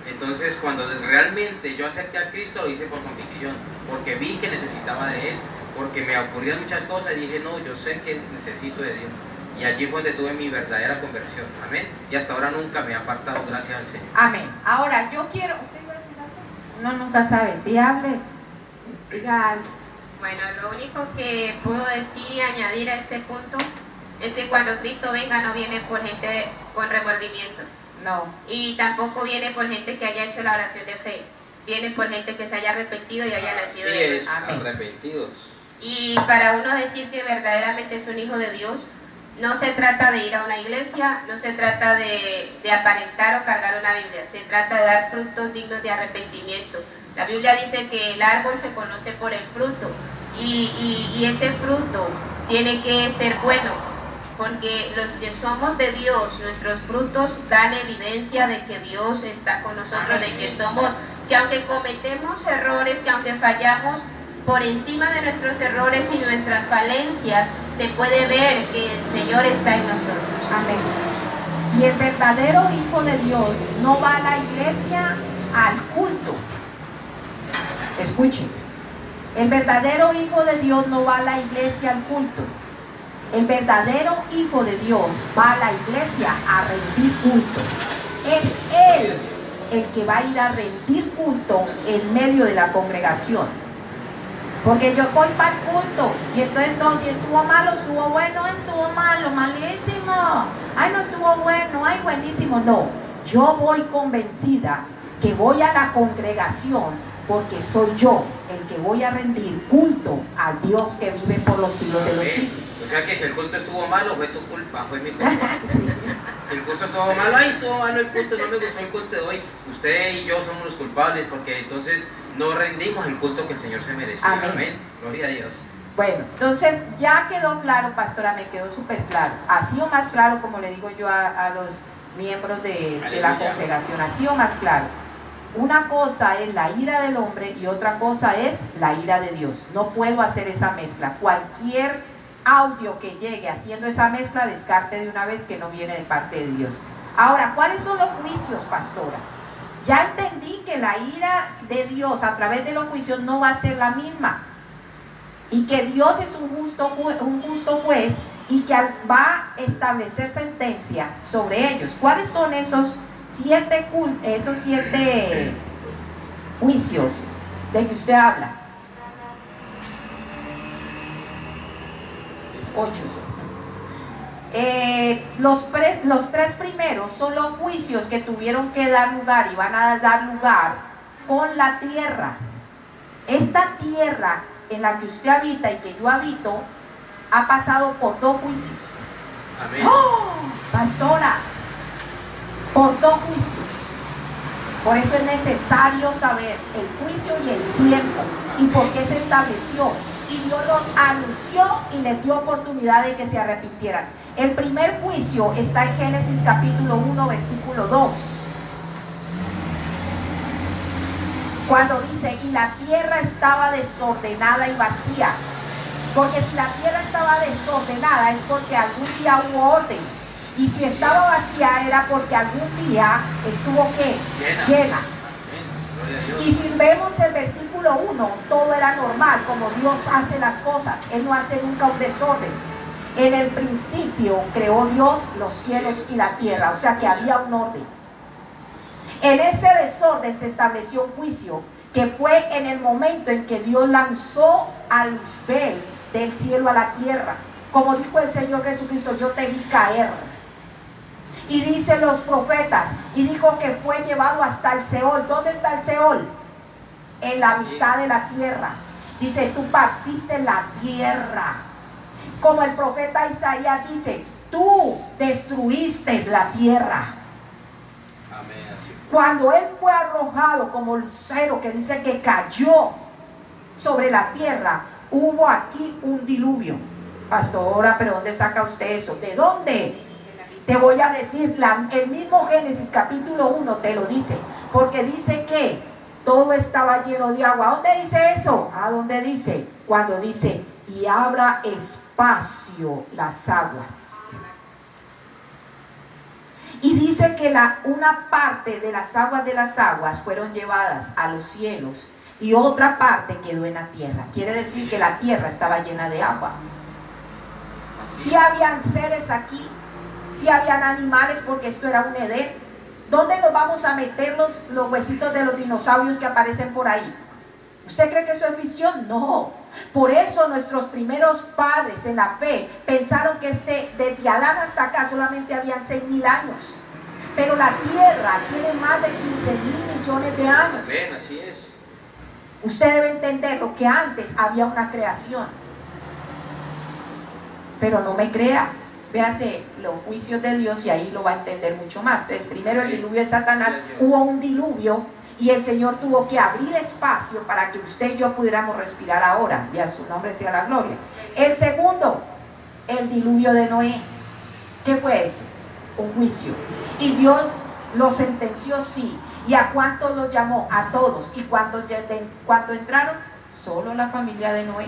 Entonces, cuando realmente yo acepté a Cristo, lo hice por convicción, porque vi que necesitaba de Él, porque me ocurrían muchas cosas y dije, no, yo sé que necesito de Dios. Y allí fue donde tuve mi verdadera conversión. Amén. Y hasta ahora nunca me he apartado, gracias al Señor. Amén. Ahora, yo quiero... ¿Usted iba a decir algo? Uno nunca sabe. Si hable, diga algo. Bueno, lo único que puedo decir y añadir a este punto es que cuando Cristo venga no viene por gente con remordimiento. No. Y tampoco viene por gente que haya hecho la oración de fe. Viene por gente que se haya arrepentido y haya nacido de Dios. Arrepentidos. Y para uno decir que verdaderamente es un hijo de Dios, no se trata de ir a una iglesia, no se trata de aparentar o cargar una Biblia, se trata de dar frutos dignos de arrepentimiento. La Biblia dice que el árbol se conoce por el fruto y ese fruto tiene que ser bueno, porque los que somos de Dios, nuestros frutos dan evidencia de que Dios está con nosotros, de que somos, que aunque cometemos errores, que aunque fallamos, por encima de nuestros errores y nuestras falencias, se puede ver que el Señor está en nosotros. Amén. Y el verdadero Hijo de Dios no va a la iglesia al culto. Escuchen. El verdadero Hijo de Dios no va a la iglesia al culto. El verdadero Hijo de Dios va a la iglesia a rendir culto. Es Él el que va a ir a rendir culto en medio de la congregación. Porque yo voy para el culto y entonces no, si estuvo malo, estuvo bueno, estuvo malo, malísimo. Ay, no estuvo bueno, ay, buenísimo. No, yo voy convencida que voy a la congregación porque soy yo el que voy a rendir culto al Dios que vive por los siglos de los siglos. O sea que si el culto estuvo malo, fue tu culpa, fue mi culpa. Sí. El culto estuvo malo, ay, estuvo malo el culto, no me gustó el culto de hoy. Usted y yo somos los culpables, porque entonces no rendimos el culto que el Señor se merecía. Amén. Amén. Gloria a Dios. Bueno, entonces ya quedó claro, pastora, me quedó súper claro. Ha sido más claro, como le digo yo a los miembros de la congregación, ha sido más claro. Una cosa es la ira del hombre y otra cosa es la ira de Dios. No puedo hacer esa mezcla. Cualquier audio que llegue haciendo esa mezcla, descarte de una vez que no viene de parte de Dios. Ahora, ¿cuáles son los juicios, pastora? Ya entendí que la ira de Dios a través de los juicios no va a ser la misma. Y que Dios es un justo juez y que va a establecer sentencia sobre ellos. ¿Cuáles son esos siete juicios de que usted habla? 8. Los 3 primeros son los juicios que tuvieron que dar lugar y van a dar lugar con la tierra. Esta tierra en la que usted habita y que yo habito ha pasado por 2 juicios. Amén. ¡Oh, pastora! Por 2 juicios. Por eso es necesario saber el juicio y el tiempo y por qué se estableció. Y Dios los anunció y les dio oportunidad de que se arrepintieran. El primer juicio está en Génesis capítulo 1, versículo 2. Cuando dice, y la tierra estaba desordenada y vacía. Porque si la tierra estaba desordenada es porque algún día hubo orden. Y si estaba vacía era porque algún día estuvo ¿qué? Llena. Y si vemos el versículo 1, todo era normal, como Dios hace las cosas. Él no hace nunca un desorden. En el principio creó Dios los cielos y la tierra, o sea que había un orden. En ese desorden se estableció un juicio, que fue en el momento en que Dios lanzó a Luzbel del cielo a la tierra. Como dijo el Señor Jesucristo, yo te vi caer. Y dicen los profetas, y dijo que fue llevado hasta el Seol. ¿Dónde está el Seol? En la mitad de la tierra. Dice, tú partiste la tierra. Como el profeta Isaías dice, tú destruiste la tierra. Amén. Cuando él fue arrojado como lucero, que dice que cayó sobre la tierra, hubo aquí un diluvio. Pastora, ¿pero dónde saca usted eso? ¿De dónde? Te voy a decir, el mismo Génesis capítulo 1 te lo dice, porque dice que todo estaba lleno de agua. ¿A dónde dice eso? ¿A dónde dice? Cuando dice, y abra espacio las aguas. Y dice que una parte de las aguas fueron llevadas a los cielos y otra parte quedó en la tierra. Quiere decir que la tierra estaba llena de agua. Si habían seres aquí, si habían animales, porque esto era un Edén. ¿Dónde nos vamos a meter los huesitos de los dinosaurios que aparecen por ahí? ¿Usted cree que eso es ficción? No. Por eso nuestros primeros padres en la fe pensaron que desde Adán hasta acá solamente habían 6.000 años. Pero la tierra tiene más de 15.000 millones de años. Ven, así es. Usted debe entenderlo, que antes había una creación. Pero no me crea. Véase los juicios de Dios y ahí lo va a entender mucho más. Entonces, primero el diluvio de Satanás, hubo un diluvio y el Señor tuvo que abrir espacio para que usted y yo pudiéramos respirar ahora. Y a su nombre sea la gloria. El segundo, el diluvio de Noé. ¿Qué fue eso? Un juicio. Y Dios lo sentenció, sí. ¿Y a cuántos los llamó? A todos. ¿Y cuántos entraron? Solo la familia de Noé.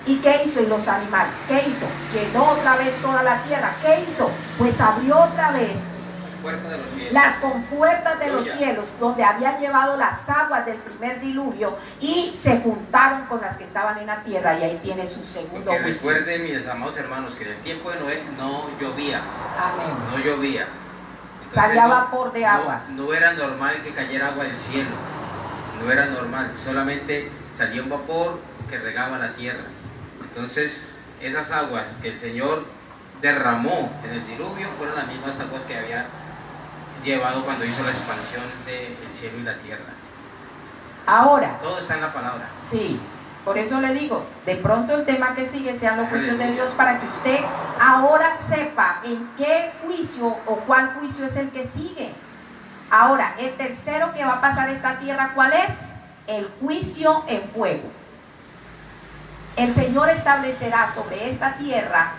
¿Y qué hizo? Y los animales, ¿qué hizo? Llenó otra vez toda la tierra. ¿Qué hizo? Pues abrió otra vez las compuertas de los cielos, donde había llevado las aguas del primer diluvio, y se juntaron con las que estaban en la tierra, y ahí tiene su segundo juicio. Recuerden, mis amados hermanos, que en el tiempo de Noé no llovía. Amén. No llovía. Entonces, salía vapor de agua. No era normal que cayera agua del cielo. No era normal. Solamente salía un vapor que regaba la tierra. Entonces, esas aguas que el Señor derramó en el diluvio fueron las mismas aguas que había llevado cuando hizo la expansión del cielo y la tierra. Ahora. Todo está en la palabra. Sí. Por eso le digo, de pronto el tema que sigue sean los juicios de Dios para que usted ahora sepa en qué juicio o cuál juicio es el que sigue. Ahora, el tercero que va a pasar esta tierra, ¿cuál es? El juicio en fuego. El Señor establecerá sobre esta tierra,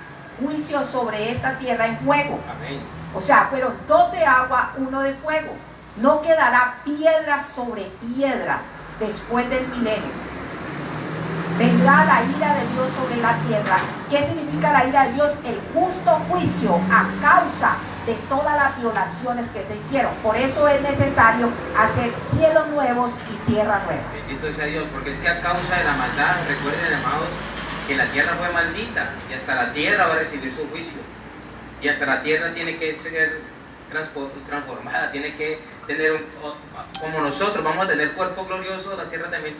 juicio sobre esta tierra en fuego. Amén. O sea, fueron 2 de agua, 1 de fuego. No quedará piedra sobre piedra después del milenio. Vendrá la ira de Dios sobre la tierra. ¿Qué significa la ira de Dios? El justo juicio a causa de todas las violaciones que se hicieron. Por eso es necesario hacer cielos nuevos y tierra nueva. Bendito sea Dios, porque es que a causa de la maldad, recuerden, amados, que la tierra fue maldita y hasta la tierra va a recibir su juicio. Y hasta la tierra tiene que ser transformada, tiene que tener como nosotros vamos a tener cuerpo glorioso, la tierra también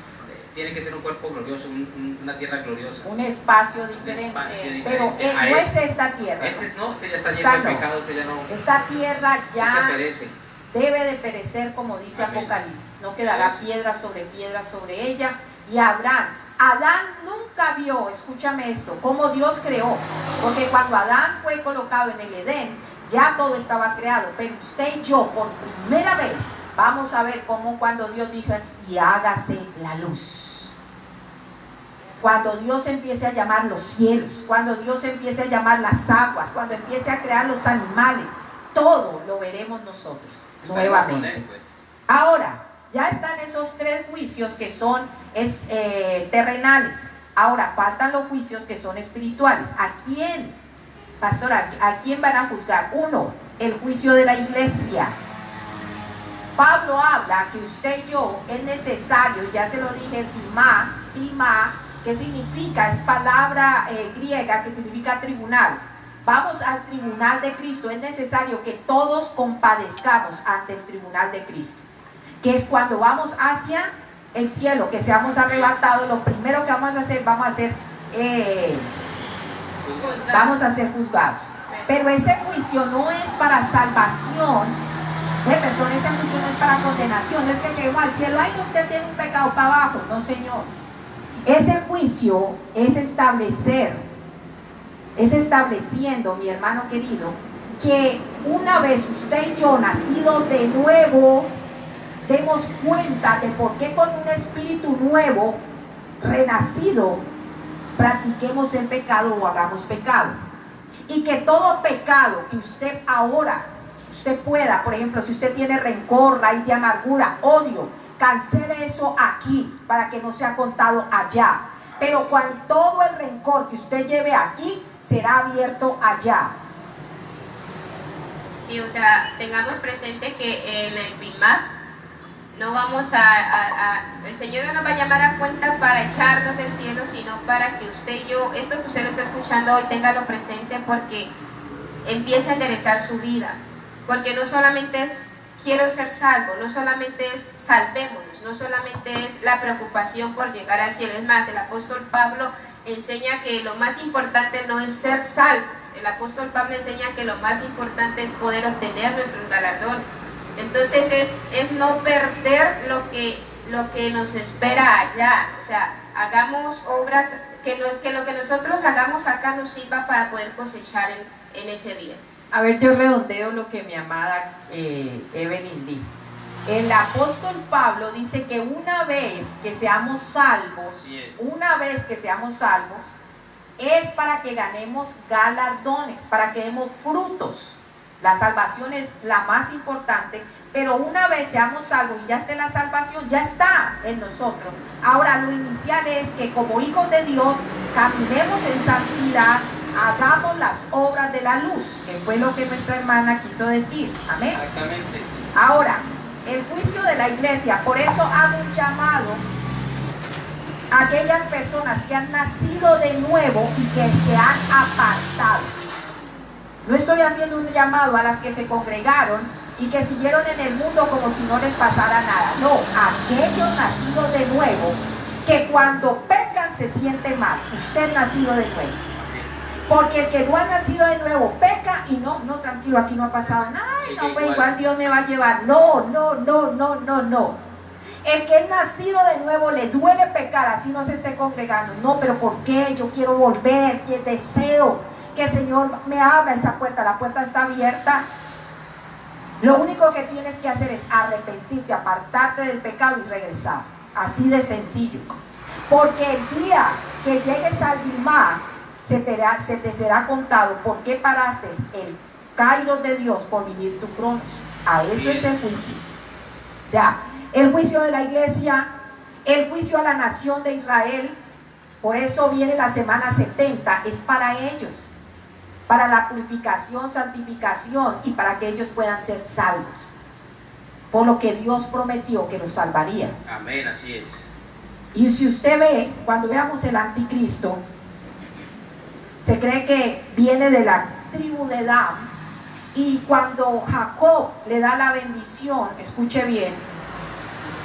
tiene que ser un cuerpo glorioso, una tierra gloriosa. Un espacio diferente. Pero no es esta tierra. Usted ya está lleno de pecado, usted ya no. Esta tierra ya perece. Debe de perecer, como dice Amén. Apocalipsis. No quedará piedra sobre ella. Y Adán nunca vio, escúchame esto, cómo Dios creó. Porque cuando Adán fue colocado en el Edén, ya todo estaba creado. Pero usted y yo, por primera vez, vamos a ver cómo cuando Dios dijo, y hágase la luz. Cuando Dios empiece a llamar los cielos, cuando Dios empiece a llamar las aguas, cuando empiece a crear los animales, todo lo veremos nosotros nuevamente. Ahora, ya están esos 3 juicios que son terrenales. Ahora, faltan los juicios que son espirituales. ¿A quién, pastora, a quién van a juzgar? 1, el juicio de la iglesia. Pablo habla que usted y yo es necesario, ya se lo dije, pima, que significa, es palabra griega que significa tribunal. Vamos al tribunal de Cristo, es necesario que todos compadezcamos ante el tribunal de Cristo, que es cuando vamos hacia el cielo, que seamos arrebatados. Lo primero que vamos a ser juzgados. Pero ese juicio no es para salvación. Perdón, ese juicio no es para condenación. No es que lleguemos al cielo, ay, usted tiene un pecado para abajo. No, Señor. Ese juicio es estableciendo, mi hermano querido, que una vez usted y yo, nacido de nuevo, demos cuenta de por qué con un espíritu nuevo, renacido, practiquemos el pecado o hagamos pecado. Y que todo pecado que usted ahora, usted pueda, por ejemplo, si usted tiene rencor, raíz de amargura, odio, cancele eso aquí para que no sea contado allá. Pero cuando todo el rencor que usted lleve aquí será abierto allá. Sí, o sea, tengamos presente que en el Bimá no vamos el Señor no nos va a llamar a cuenta para echarnos del cielo, sino para que usted y yo, esto que usted lo está escuchando hoy, téngalo presente, porque empiece a enderezar su vida. Porque no solamente es quiero ser salvo, no solamente es salvémonos, no solamente es la preocupación por llegar al cielo. Es más, el apóstol Pablo enseña que lo más importante no es ser salvo. El apóstol Pablo enseña que lo más importante es poder obtener nuestros galardones. Entonces es no perder lo que nos espera allá. O sea, hagamos obras, que lo que nosotros hagamos acá nos sirva para poder cosechar en ese día. A ver, yo redondeo lo que mi amada Evelyn dijo. El apóstol Pablo dice que una vez que seamos salvos, es para que ganemos galardones, para que demos frutos. La salvación es la más importante, pero una vez seamos salvos y ya esté la salvación, ya está en nosotros. Ahora, lo inicial es que como hijos de Dios caminemos en santidad, hagamos las obras de la luz, que fue lo que nuestra hermana quiso decir. Amén. Exactamente. Ahora, el juicio de la iglesia, por eso hago un llamado a aquellas personas que han nacido de nuevo y que se han apartado. No estoy haciendo un llamado a las que se congregaron y que siguieron en el mundo como si no les pasara nada. No, aquellos nacidos de nuevo, que cuando pecan se sienten mal. Usted nacido de nuevo. Porque el que no ha nacido de nuevo peca y no, tranquilo, aquí no ha pasado nada. Ay, no, pues igual Dios me va a llevar. No. El que es nacido de nuevo le duele pecar, así no se esté congregando. No, pero ¿por qué? Yo quiero volver, que deseo que el Señor me abra esa puerta. La puerta está abierta. Lo único que tienes que hacer es arrepentirte, apartarte del pecado y regresar. Así de sencillo. Porque el día que llegues al Dilma, se te será contado por qué paraste el Kairos de Dios por vivir tu cronos. A eso es el juicio. Ya, el juicio de la iglesia, el juicio a la nación de Israel. Por eso viene la semana 70, es para ellos, para la purificación, santificación y para que ellos puedan ser salvos, por lo que Dios prometió que los salvaría. Amén, así es. Y si usted ve, cuando veamos el anticristo, se cree que viene de la tribu de Dan, y cuando Jacob le da la bendición, escuche bien,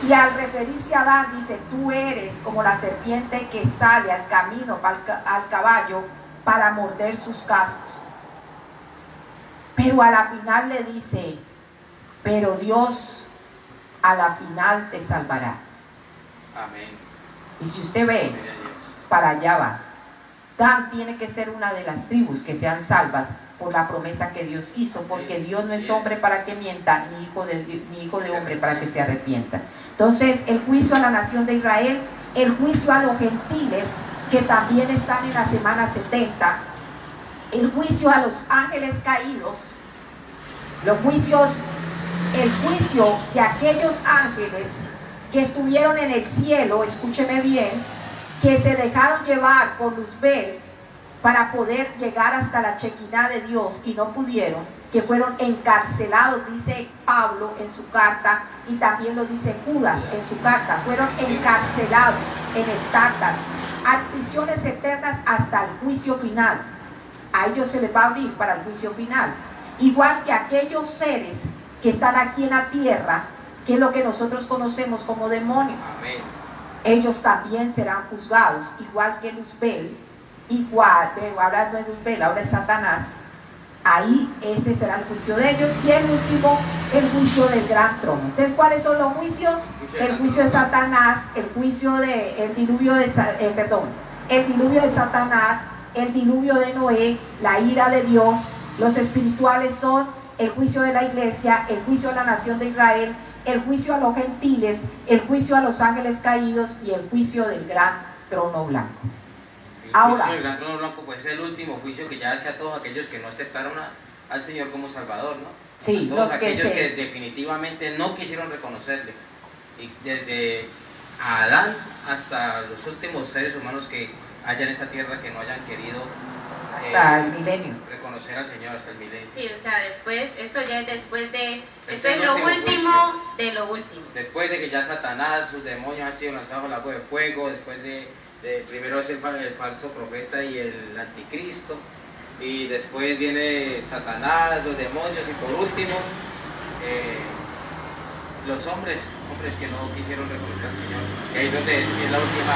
y al referirse a Dan dice, tú eres como la serpiente que sale al camino al caballo para morder sus cascos. Pero a la final le dice, pero Dios a la final te salvará. Amén. Y si usted ve, para allá va. Dan tiene que ser una de las tribus que sean salvas por la promesa que Dios hizo, porque Dios no es hombre para que mienta, ni hijo de hombre para que se arrepienta. Entonces, el juicio a la nación de Israel, el juicio a los gentiles, que también están en la semana 70, el juicio a los ángeles caídos, los juicios, el juicio de aquellos ángeles que estuvieron en el cielo, escúcheme bien, que se dejaron llevar por Luzbel para poder llegar hasta la Chequiná de Dios y no pudieron, que fueron encarcelados, dice Pablo en su carta, y también lo dice Judas en su carta, fueron encarcelados en el Tártaro, a prisiones eternas hasta el juicio final. A ellos se les va a abrir para el juicio final, igual que aquellos seres que están aquí en la tierra, que es lo que nosotros conocemos como demonios. Amén. Ellos también serán juzgados, igual que Luzbel, igual, pero ahora no es Luzbel, ahora es Satanás. Ahí ese será el juicio de ellos. Y el último, el juicio del gran trono. Entonces, ¿cuáles son los juicios? El juicio de Satanás, el juicio de el diluvio de Satanás, el diluvio de Noé, la ira de Dios. Los espirituales son el juicio de la iglesia, el juicio a la nación de Israel, el juicio a los gentiles, el juicio a los ángeles caídos y el juicio del gran trono blanco. El juicio del gran trono blanco pues es el último juicio que ya hace a todos aquellos que no aceptaron al Señor como Salvador, ¿no? Sí, a todos aquellos que definitivamente no quisieron reconocerle. Y desde Adán hasta los últimos seres humanos que haya en esta tierra que no hayan querido hasta el milenio reconocer al Señor, hasta el milenio. Sí, o sea, después, esto ya es después de, esto es lo último de lo último. Después de que ya Satanás, sus demonios han sido lanzados al lago de fuego, después de primero es el falso profeta y el anticristo, y después viene Satanás, los demonios, y por último los hombres que no quisieron reconocer al Señor. Y ahí es donde es la última.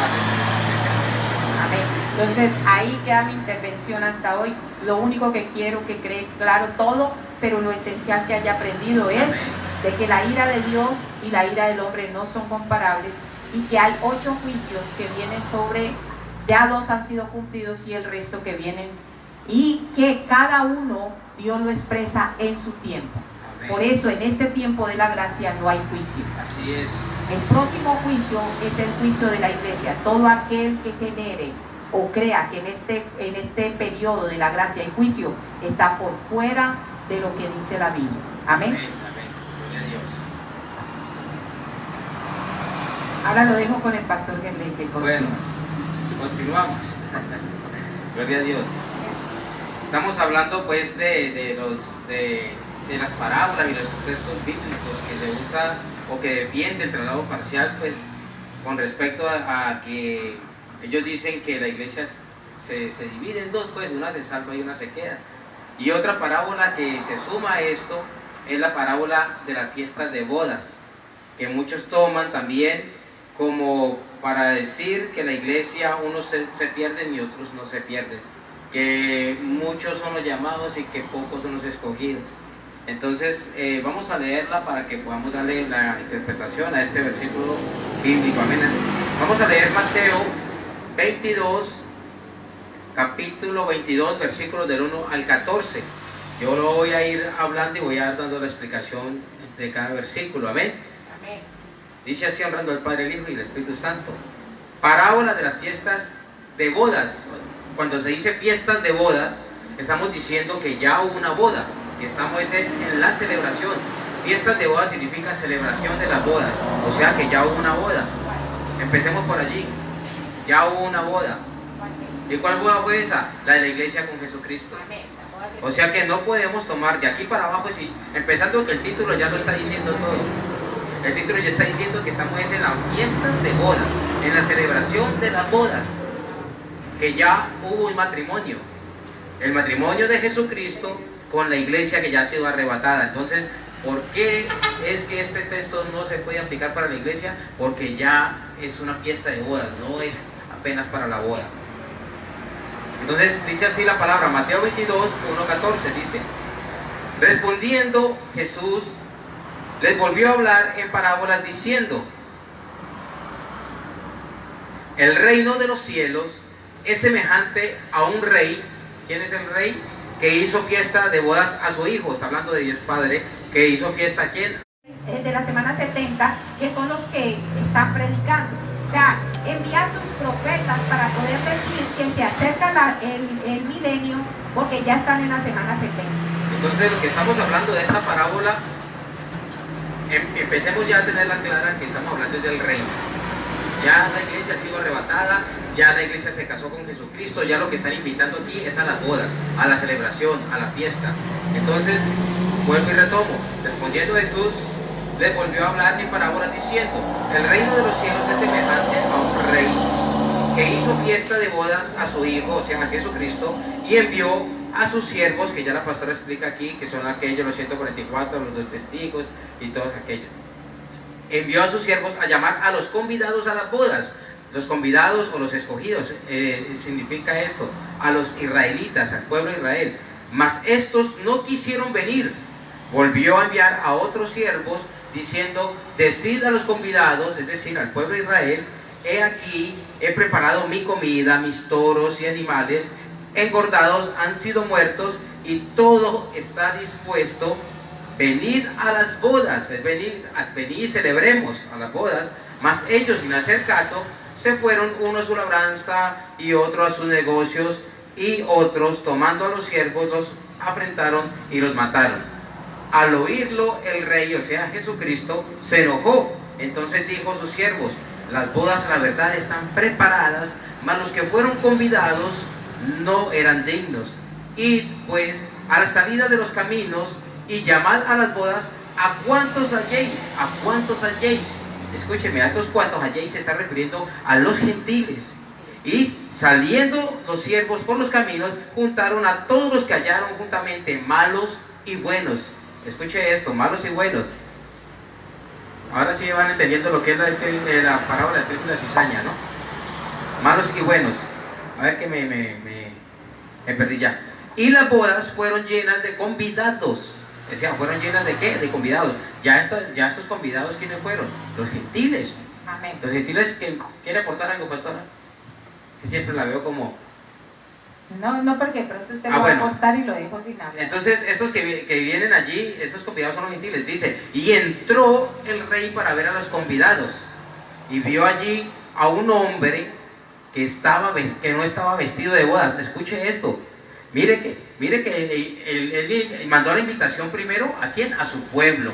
Amén. Entonces ahí queda mi intervención hasta hoy. Lo único que quiero que quede claro todo, pero lo esencial que haya aprendido es de que la ira de Dios y la ira del hombre no son comparables, y que hay 8 juicios que vienen sobre, ya 2 han sido cumplidos y el resto que vienen, y que cada uno Dios lo expresa en su tiempo. Amén. Por eso en este tiempo de la gracia no hay juicio. Así es. El próximo juicio es el juicio de la iglesia. Todo aquel que genere o crea que en este periodo de la gracia y juicio está por fuera de lo que dice la Biblia. Amén. Amén. Amén. Gloria a Dios. Ahora lo dejo con el pastor Gerley. Bueno, continuamos. Gloria a Dios. Estamos hablando pues de las parábolas y los textos bíblicos que se usan o que defiende el traslado parcial, pues con respecto a que ellos dicen que la iglesia se divide en dos, pues una se salva y una se queda. Y otra parábola que se suma a esto es la parábola de las fiestas de bodas, que muchos toman también como para decir que la iglesia unos se pierden y otros no se pierden, que muchos son los llamados y que pocos son los escogidos. Entonces vamos a leerla para que podamos darle la interpretación a este versículo bíblico. Amén. Vamos a leer Mateo 22, capítulo 22, versículos del 1 al 14. Yo lo voy a ir hablando y voy a ir dando la explicación de cada versículo. Amén. Amén. Dice así, honrando al Padre, el Hijo y el Espíritu Santo. Parábola de las fiestas de bodas. Cuando se dice fiestas de bodas, estamos diciendo que ya hubo una boda. Y estamos en la celebración. Fiestas de bodas significa celebración de las bodas. O sea que ya hubo una boda. Empecemos por allí. Ya hubo una boda. ¿Y cuál boda fue esa? La de la iglesia con Jesucristo. O sea que no podemos tomar de aquí para abajo, empezando que el título ya lo está diciendo todo. El título ya está diciendo que estamos en las fiestas de bodas, en la celebración de las bodas, que ya hubo un matrimonio. El matrimonio de Jesucristo con la iglesia que ya ha sido arrebatada. Entonces, ¿por qué es que este texto no se puede aplicar para la iglesia? Porque ya es una fiesta de bodas, no es apenas para la boda. Entonces dice así la palabra, Mateo 22, 1, 14, dice: respondiendo Jesús les volvió a hablar en parábolas diciendo: el reino de los cielos es semejante a un rey. ¿Quién es el rey? Que hizo fiesta de bodas a su hijo. Está hablando de Dios Padre. Que hizo fiesta a quién? De la semana 70, que son los que están predicando. O sea, envía a sus profetas para poder decir que se acerca el milenio, porque ya están en la semana 70. Entonces, lo que estamos hablando de esta parábola, empecemos ya a tenerla clara, que estamos hablando del reino. Ya la iglesia ha sido arrebatada, ya la iglesia se casó con Jesucristo, ya lo que están invitando aquí es a las bodas, a la celebración, a la fiesta. Entonces, vuelvo y retomo. Respondiendo Jesús, les volvió a hablar en parábolas diciendo: el reino de los cielos es semejante a un rey que hizo fiesta de bodas a su hijo, o sea, a Jesucristo, y envió a sus siervos, que ya la pastora explica aquí, que son aquellos, los 144, los 2 testigos y todos aquellos. Envió a sus siervos a llamar a los convidados a las bodas. Los convidados o los escogidos, significa esto, a los israelitas, al pueblo de Israel. Mas estos no quisieron venir. Volvió a enviar a otros siervos diciendo: decid a los convidados, es decir, al pueblo de Israel: he aquí, he preparado mi comida, mis toros y animales engordados han sido muertos y todo está dispuesto. Venid a las bodas, venid y celebremos a las bodas. Mas ellos, sin hacer caso, se fueron, uno a su labranza y otro a sus negocios, y otros, tomando a los siervos, los afrentaron y los mataron. Al oírlo, el rey, o sea Jesucristo, se enojó. Entonces dijo a sus siervos: las bodas, la verdad, están preparadas, mas los que fueron convidados no eran dignos. Id pues a la salida de los caminos y llamad a las bodas a cuantos halléis, a cuantos halléis. Escúcheme, a estos cuantos halléis se está refiriendo a los gentiles. Y saliendo los siervos por los caminos, juntaron a todos los que hallaron juntamente, malos y buenos. Escuche esto, malos y buenos. Ahora sí van entendiendo lo que es la parábola de trigo y la cizaña, ¿no? Malos y buenos. A ver que me perdí ya. Y las bodas fueron llenas de convidados. O sea, ¿fueron llenas de qué? De convidados. Ya estos convidados, ¿quiénes fueron? Los gentiles. Amén. Los gentiles, que ¿quiere aportar algo, pastora? Que siempre la veo como... No, porque pronto usted lo va a aportar y lo dejo sin hablar. Entonces, estos que vienen allí, estos convidados son los gentiles. Dice: y entró el rey para ver a los convidados, y vio allí a un hombre que no estaba vestido de bodas. Escuche esto. Mire que él mandó la invitación primero, ¿a quién? A su pueblo.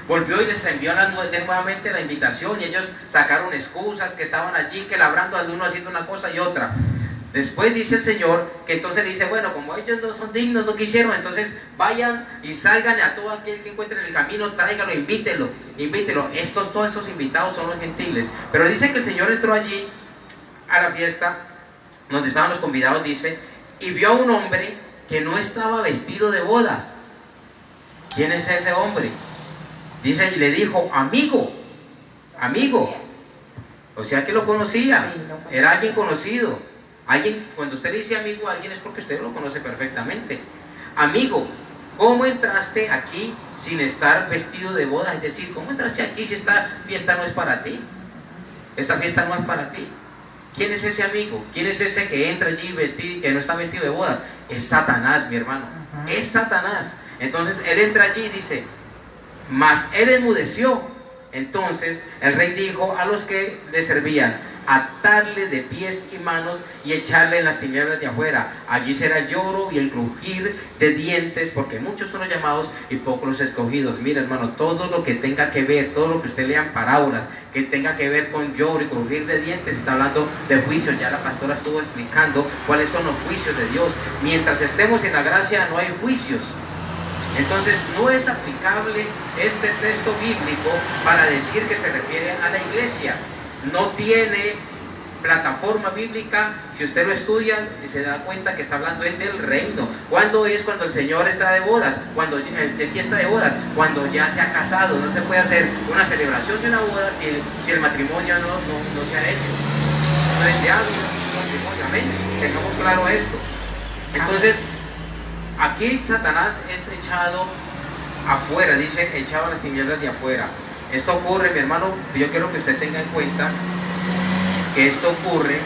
Volvió y les envió nuevamente la invitación, y ellos sacaron excusas, que estaban allí, que labrando al uno, haciendo una cosa y otra. Después dice el Señor que entonces le dice: bueno, como ellos no son dignos, no quisieron, entonces vayan y salgan a todo aquel que encuentren en el camino, tráigalo, invítelo. Todos estos invitados son los gentiles. Pero dice que el Señor entró allí a la fiesta donde estaban los convidados, dice, y vio a un hombre que no estaba vestido de bodas. ¿Quién es ese hombre? Dice, y le dijo: amigo. O sea que lo conocía, era alguien conocido. Alguien, cuando usted le dice amigo a alguien, es porque usted lo conoce perfectamente. Amigo, ¿cómo entraste aquí sin estar vestido de boda? Es decir, ¿cómo entraste aquí si esta fiesta no es para ti? Esta fiesta no es para ti. ¿Quién es ese amigo? ¿Quién es ese que entra allí vestido, que no está vestido de bodas? Es Satanás, mi hermano. Es Satanás. Entonces él entra allí y dice, mas él enmudeció. Entonces el rey dijo a los que le servían, atarle de pies y manos y echarle en las tinieblas de afuera. Allí será el lloro y el crujir de dientes, porque muchos son los llamados y pocos los escogidos. Mira, hermano, todo lo que tenga que ver, todo lo que usted lea en parábolas, que tenga que ver con lloro y crujir de dientes, está hablando de juicios. Ya la pastora estuvo explicando cuáles son los juicios de Dios. Mientras estemos en la gracia no hay juicios. Entonces no es aplicable este texto bíblico para decir que se refiere a la iglesia. No tiene plataforma bíblica. Si usted lo estudia y se da cuenta que está hablando es del reino. ¿Cuándo es cuando el Señor está de bodas? Cuando de fiesta de bodas, cuando ya se ha casado. No se puede hacer una celebración de una boda si el matrimonio no se ha hecho. No es deseado un matrimonio. Amén. Tengamos claro esto. Entonces, aquí Satanás es echado afuera, dice echado a las tinieblas de afuera. Esto ocurre, mi hermano, yo quiero que usted tenga en cuenta que esto ocurre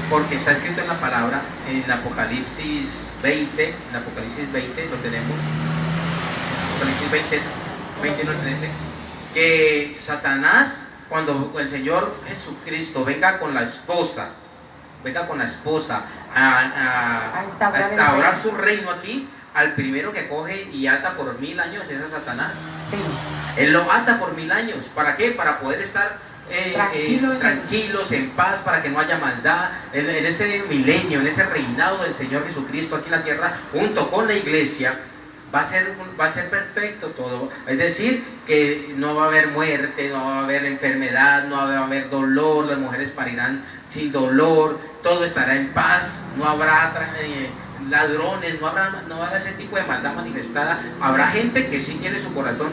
porque está escrito en la palabra, en Apocalipsis 20, en Apocalipsis 20 lo tenemos, Apocalipsis 20, 21, 13, que Satanás, cuando el Señor Jesucristo venga con la esposa a instaurar su reino aquí, al primero que coge y ata por 1000 años es a Satanás. Sí. Él lo ata por 1000 años. ¿Para qué? Para poder estar tranquilos, en paz, para que no haya maldad en ese milenio, en ese reinado del Señor Jesucristo aquí en la tierra, junto con la iglesia. Va a ser perfecto todo. Es decir, que no va a haber muerte, no va a haber enfermedad, no va a haber dolor, las mujeres parirán sin dolor, todo estará en paz, no habrá ladrones, no habrá ese tipo de maldad manifestada. Habrá gente que sí tiene su corazón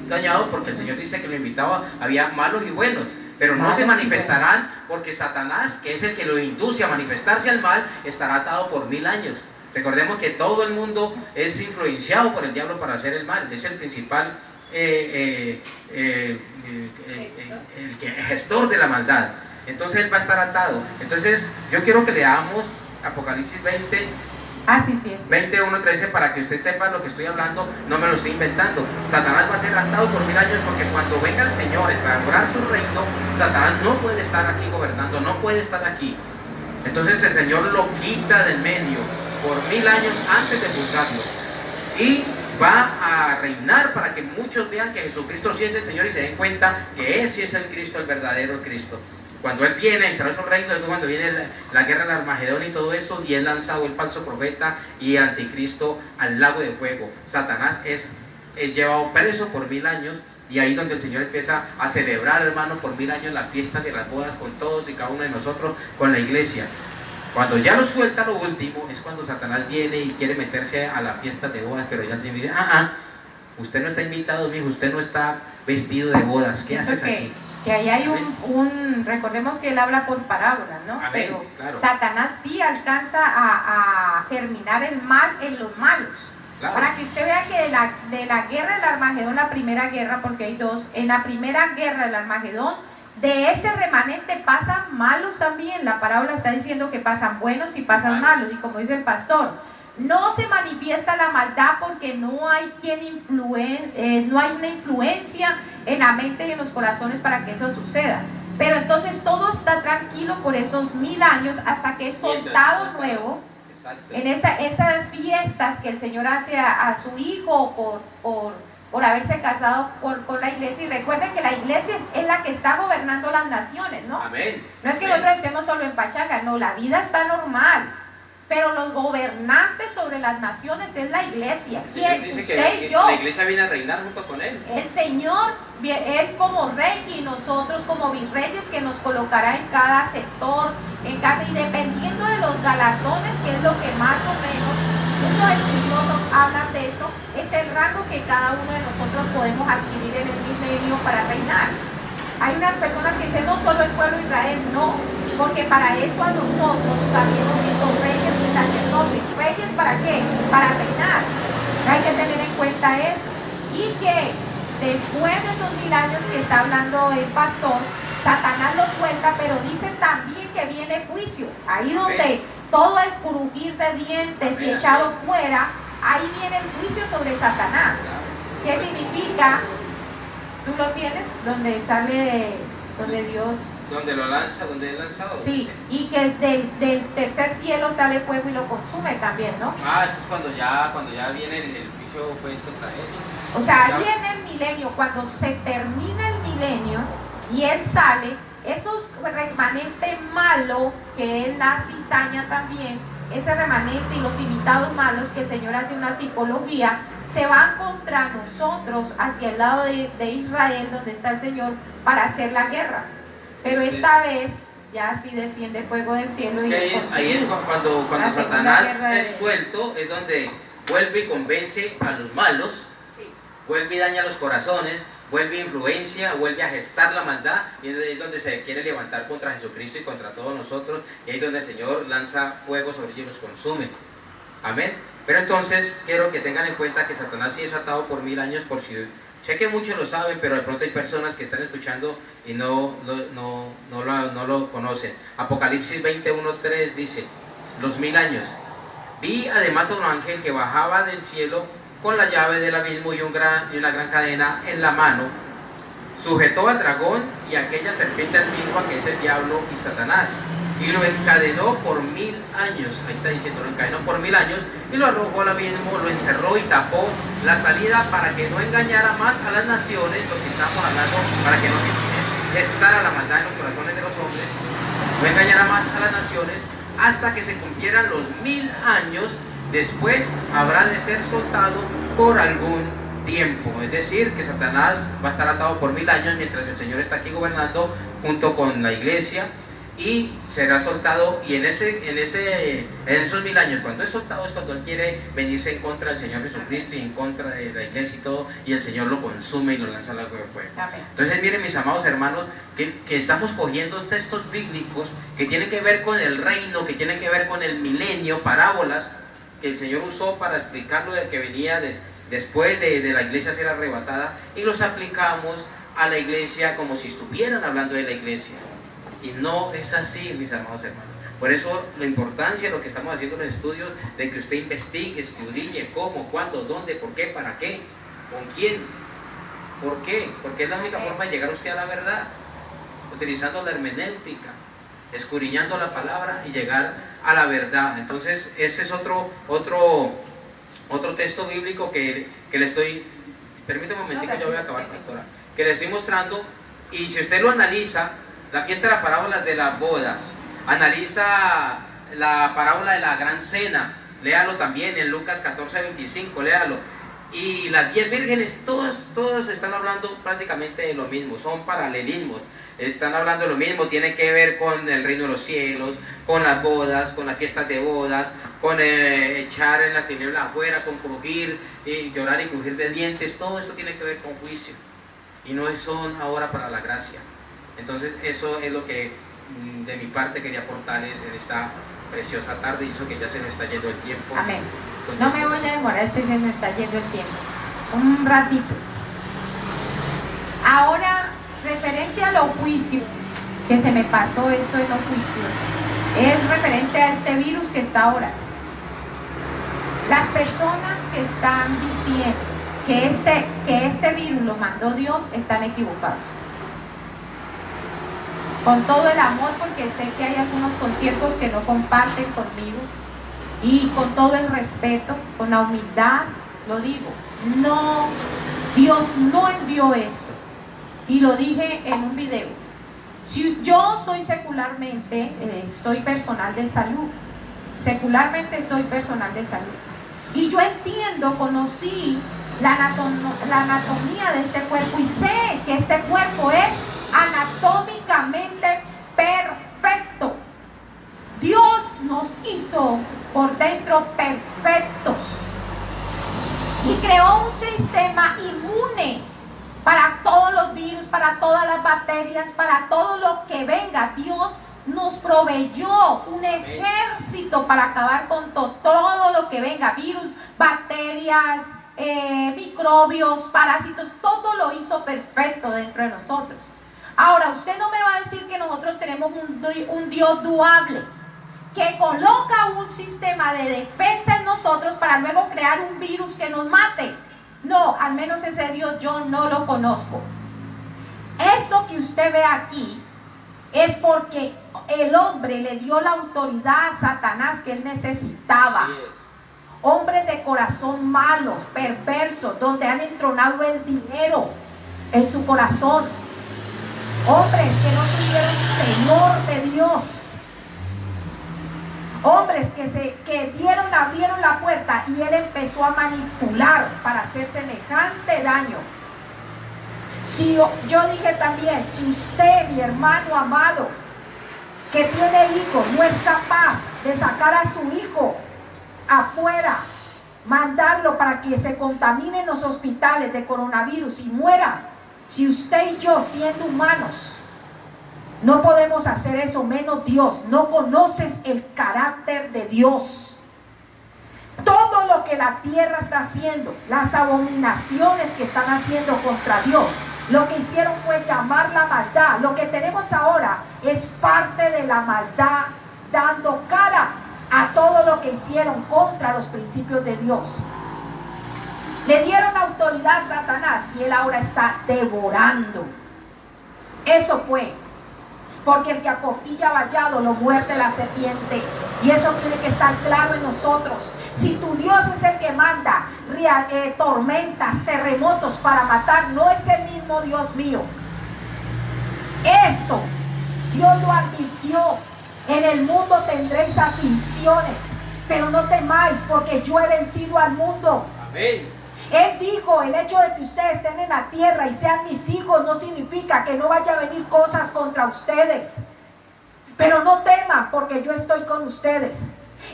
dañado, porque el Señor dice que lo invitaba, había malos y buenos, pero no se manifestarán, porque Satanás, que es el que lo induce a manifestarse al mal, estará atado por 1000 años. Recordemos que todo el mundo es influenciado por el diablo para hacer el mal. Es el principal gestor de la maldad. Entonces él va a estar atado. Entonces yo quiero que leamos Apocalipsis 20, 21, 13, para que usted sepa lo que estoy hablando. No me lo estoy inventando. Satanás va a ser atado por 1000 años, porque cuando venga el Señor a instaurar su reino, Satanás no puede estar aquí gobernando, no puede estar aquí. Entonces el Señor lo quita del medio por 1000 años antes de juzgarlo, y va a reinar para que muchos vean que Jesucristo sí es el Señor y se den cuenta que Él sí es el Cristo, el verdadero Cristo. Cuando Él viene a instaurar su reino, es cuando viene la guerra del Armagedón y todo eso, y es lanzado el falso profeta y anticristo al lago de fuego. Satanás es llevado preso por 1000 años, y ahí donde el Señor empieza a celebrar, hermanos, por 1000 años la fiesta de las bodas con todos y cada uno de nosotros, con la iglesia. Cuando ya lo suelta, lo último, es cuando Satanás viene y quiere meterse a la fiesta de bodas, pero ya el Señor dice, usted no está invitado, mijo, usted no está vestido de bodas, ¿qué haces aquí? Que ahí hay recordemos que él habla por parábolas, ¿no? Amén, pero claro. Satanás sí alcanza a germinar el mal en los malos. Claro. Para que usted vea que de la guerra del Armagedón, la primera guerra, porque hay dos, en la primera guerra del Armagedón, de ese remanente pasan malos también. La parábola está diciendo que pasan buenos y pasan malos. Y como dice el pastor, no se manifiesta la maldad porque no hay no hay una influencia en la mente y en los corazones para que eso suceda. Pero entonces todo está tranquilo por esos 1000 años, hasta que es soltado nuevo. Exacto. En esas fiestas que el Señor hace a su hijo por haberse casado con la iglesia. Y recuerden que la iglesia es la que está gobernando las naciones, ¿no? Amén. No es que nosotros estemos solo en pachanga, no, la vida está normal, pero los gobernantes sobre las naciones es la iglesia. ¿Quién? Usted y yo. La iglesia viene a reinar junto con Él. El Señor, Él como rey y nosotros como virreyes, que nos colocará en cada sector, en casa, y dependiendo de los galardones, que es lo que más o menos muchos estudiosos hablan de eso, es el rango que cada uno de nosotros podemos adquirir en el milenio para reinar. Hay unas personas que dicen, no solo el pueblo de Israel, no, Porque para eso a nosotros también nos hizo reyes y sacerdotes. ¿Reyes para qué? Para reinar. Hay que tener en cuenta eso. Y que después de esos 1000 años que está hablando el pastor, Satanás lo suelta, pero dice también que viene juicio. Ahí donde todo el crujir de dientes y echado fuera, ahí viene el juicio sobre Satanás. ¿Qué significa? ¿Tú lo tienes? Donde sale, donde Dios... Donde lo lanza, donde es lanzado. Sí, y que del tercer cielo sale fuego y lo consume también, ¿no? Ah, esto es cuando ya viene el juicio pues contra él. O sea, ahí en el milenio, cuando se termina el milenio y él sale, esos remanente malo, que es la cizaña también, ese remanente y los invitados malos que el Señor hace una tipología, se van contra nosotros hacia el lado de Israel, donde está el Señor, para hacer la guerra. Pero esta vez ya sí desciende fuego del cielo. Es que ahí es cuando Satanás es suelto, es donde vuelve y convence a los malos, vuelve y daña los corazones, vuelve influencia, vuelve a gestar la maldad, y es donde se quiere levantar contra Jesucristo y contra todos nosotros, y ahí es donde el Señor lanza fuego sobre ellos y los consume. Amén. Pero entonces quiero que tengan en cuenta que Satanás sí es atado por 1000 años, por si... Sé que muchos lo saben, pero de pronto hay personas que están escuchando y no lo conocen. Apocalipsis 21:3 dice, los 1000 años. Vi además a un ángel que bajaba del cielo con la llave del abismo y una gran cadena en la mano. Sujetó al dragón y a aquella serpiente antigua que es el diablo y Satanás, y lo encadenó por 1000 años. Ahí está diciendo, lo encadenó por 1000 años y lo arrojó al abismo, lo encerró y tapó la salida para que no engañara más a las naciones, lo que estamos hablando, para que no gestara la maldad en los corazones de los hombres, no engañara más a las naciones hasta que se cumplieran los 1000 años. Después habrá de ser soltado por algún tiempo. Es decir, que Satanás va a estar atado por 1000 años mientras el Señor está aquí gobernando junto con la iglesia, y será soltado. Y en esos 1000 años, cuando es soltado, es cuando él quiere venirse en contra del Señor Jesucristo y en contra de la iglesia y todo, y el Señor lo consume y lo lanza al lago de fuego. Entonces miren, mis amados hermanos, que estamos cogiendo textos bíblicos que tienen que ver con el reino, que tienen que ver con el milenio, parábolas que el Señor usó para explicar lo que venía después de la iglesia ser arrebatada, y los aplicamos a la iglesia como si estuvieran hablando de la iglesia. Y no es así, mis amados hermanos. Por eso la importancia de lo que estamos haciendo en los estudios, de que usted investigue, escudriñe cómo, cuándo, dónde, por qué, para qué, con quién, por qué, porque es la única forma de llegar usted a la verdad, utilizando la hermenéutica, escudriñando la palabra y llegar a la verdad. Entonces ese es otro texto bíblico que le estoy, permítame un momentico, yo voy a acabar, pastora, que le estoy mostrando. Y si usted lo analiza, la fiesta de las parábolas de las bodas, analiza la parábola de la gran cena, léalo también en Lucas 14:25, léalo. Y las 10 vírgenes, todos están hablando prácticamente de lo mismo, son paralelismos, están hablando de lo mismo, tiene que ver con el reino de los cielos, con las bodas, con las fiestas de bodas, con echar en las tinieblas afuera, con crujir, y llorar y crujir de dientes. Todo esto tiene que ver con juicio, y no son ahora para la gracia. Entonces eso es lo que de mi parte quería aportarles en esta preciosa tarde, y eso que ya se nos está yendo el tiempo. Amén. No me voy a demorar, se me está yendo el tiempo. Un ratito. Ahora, referente a los juicios, que se me pasó esto de los juicios, es referente a este virus que está ahora. Las personas que están diciendo que este virus lo mandó Dios están equivocados. Con todo el amor, porque sé que hay algunos conciertos que no comparten conmigo, y con todo el respeto, con la humildad, lo digo, no, Dios no envió esto. Y lo dije en un video. Si yo soy secularmente, soy personal de salud, secularmente soy personal de salud, y yo entiendo, conocí la anatomía de este cuerpo, y sé que este cuerpo es anatómicamente perfecto. Dios nos hizo por dentro perfectos y creó un sistema inmune para todos los virus, para todas las bacterias, para todo lo que venga. Dios nos proveyó un ejército para acabar con todo lo que venga, virus, bacterias, microbios, parásitos, todo lo hizo perfecto dentro de nosotros. Ahora, usted no me va a decir que nosotros tenemos un Dios duable, que coloca un sistema de defensa en nosotros para luego crear un virus que nos mate. No, al menos ese Dios yo no lo conozco. Esto que usted ve aquí es porque el hombre le dio la autoridad a Satanás que él necesitaba. Hombres de corazón malo, perverso, donde han entronado el dinero en su corazón. Hombres que no tuvieron temor de Dios. Hombres que abrieron la puerta y él empezó a manipular para hacer semejante daño. Si yo dije también, si usted, mi hermano amado, que tiene hijos, no es capaz de sacar a su hijo afuera, mandarlo para que se contamine en los hospitales de coronavirus y muera, si usted y yo, siendo humanos, no podemos hacer eso, menos Dios. No conoces el carácter de Dios. Todo lo que la tierra está haciendo, las abominaciones que están haciendo contra Dios, lo que hicieron fue llamar la maldad. Lo que tenemos ahora es parte de la maldad, dando cara a todo lo que hicieron contra los principios de Dios. Le dieron autoridad a Satanás y él ahora está devorando. Eso fue. Porque el que aportilla vallado lo muerde la serpiente. Y eso tiene que estar claro en nosotros. Si tu Dios es el que manda tormentas, terremotos para matar, no es el mismo Dios mío. Esto Dios lo advirtió. En el mundo tendréis aflicciones, pero no temáis, porque yo he vencido al mundo. Amén. Él dijo, el hecho de que ustedes estén en la tierra y sean mis hijos no significa que no vaya a venir cosas contra ustedes. Pero no teman, porque yo estoy con ustedes.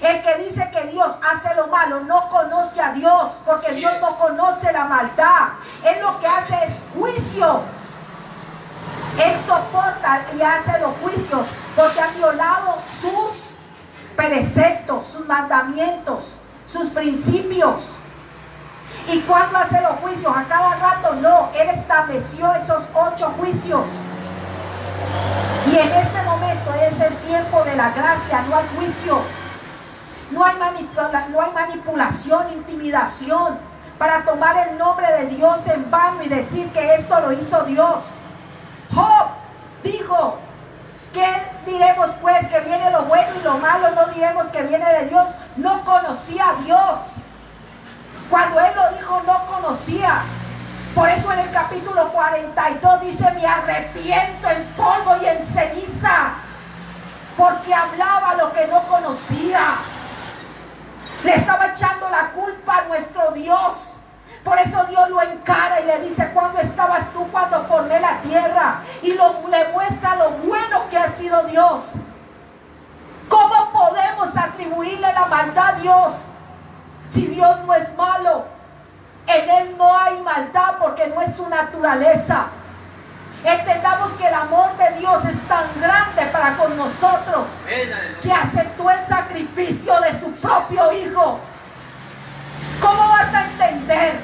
El que dice que Dios hace lo malo no conoce a Dios, porque Dios no conoce la maldad. Él lo que hace es juicio. Él soporta y hace los juicios porque han violado sus preceptos, sus mandamientos, sus principios. ¿Y cuándo hace los juicios? ¿A cada rato? No, Él estableció esos 8 juicios. Y en este momento es el tiempo de la gracia, no hay juicio. No hay manipulación, intimidación para tomar el nombre de Dios en vano y decir que esto lo hizo Dios. Job dijo, ¿qué diremos pues? ¿Que viene lo bueno y lo malo? No diremos que viene de Dios. No conocía a Dios. Cuando él lo dijo, no conocía. Por eso en el capítulo 42 dice, me arrepiento en polvo y en ceniza, porque hablaba lo que no conocía. Le estaba echando la culpa a nuestro Dios. Por eso Dios lo encara y le dice, ¿cuándo estabas tú cuando formé la tierra? Y le muestra lo bueno que ha sido Dios. ¿Cómo podemos atribuirle la maldad a Dios si Dios no es malo? En Él no hay maldad porque no es su naturaleza. Entendamos que el amor de Dios es tan grande para con nosotros que aceptó el sacrificio de su propio Hijo. ¿Cómo vas a entender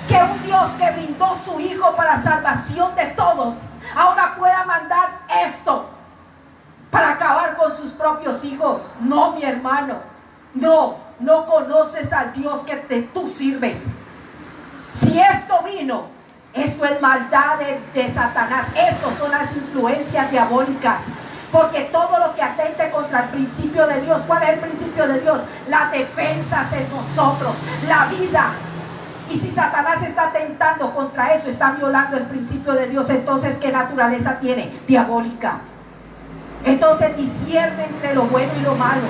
que un Dios que brindó su Hijo para salvación de todos ahora pueda mandar esto para acabar con sus propios hijos? No, mi hermano, no conoces al Dios que tú sirves. Si esto vino, esto es maldad de Satanás. Estos son las influencias diabólicas. Porque todo lo que atente contra el principio de Dios, ¿cuál es el principio de Dios? Las defensas en nosotros, la vida. Y si Satanás está atentando contra eso, está violando el principio de Dios, entonces ¿qué naturaleza tiene? Diabólica. Entonces discierne entre lo bueno y lo malo.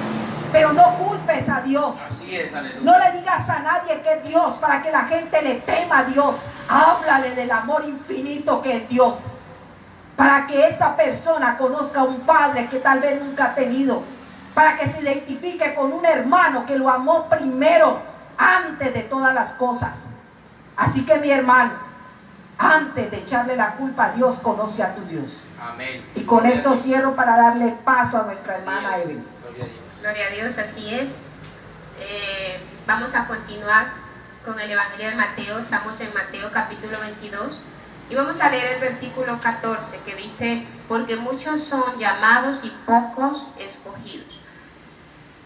Pero no culpes a Dios. Así es, aleluya. No le digas a nadie que es Dios para que la gente le tema a Dios. Háblale del amor infinito que es Dios, para que esa persona conozca a un padre que tal vez nunca ha tenido, para que se identifique con un hermano que lo amó primero, antes de todas las cosas. Así que mi hermano, Antes de echarle la culpa a Dios, conoce a tu Dios. Amén. Y con esto cierro para darle paso a nuestra hermana Evelyn. Gloria a Dios, así es. Vamos a continuar con el Evangelio de Mateo. Estamos en Mateo capítulo 22 y vamos a leer el versículo 14 que dice: porque muchos son llamados y pocos escogidos.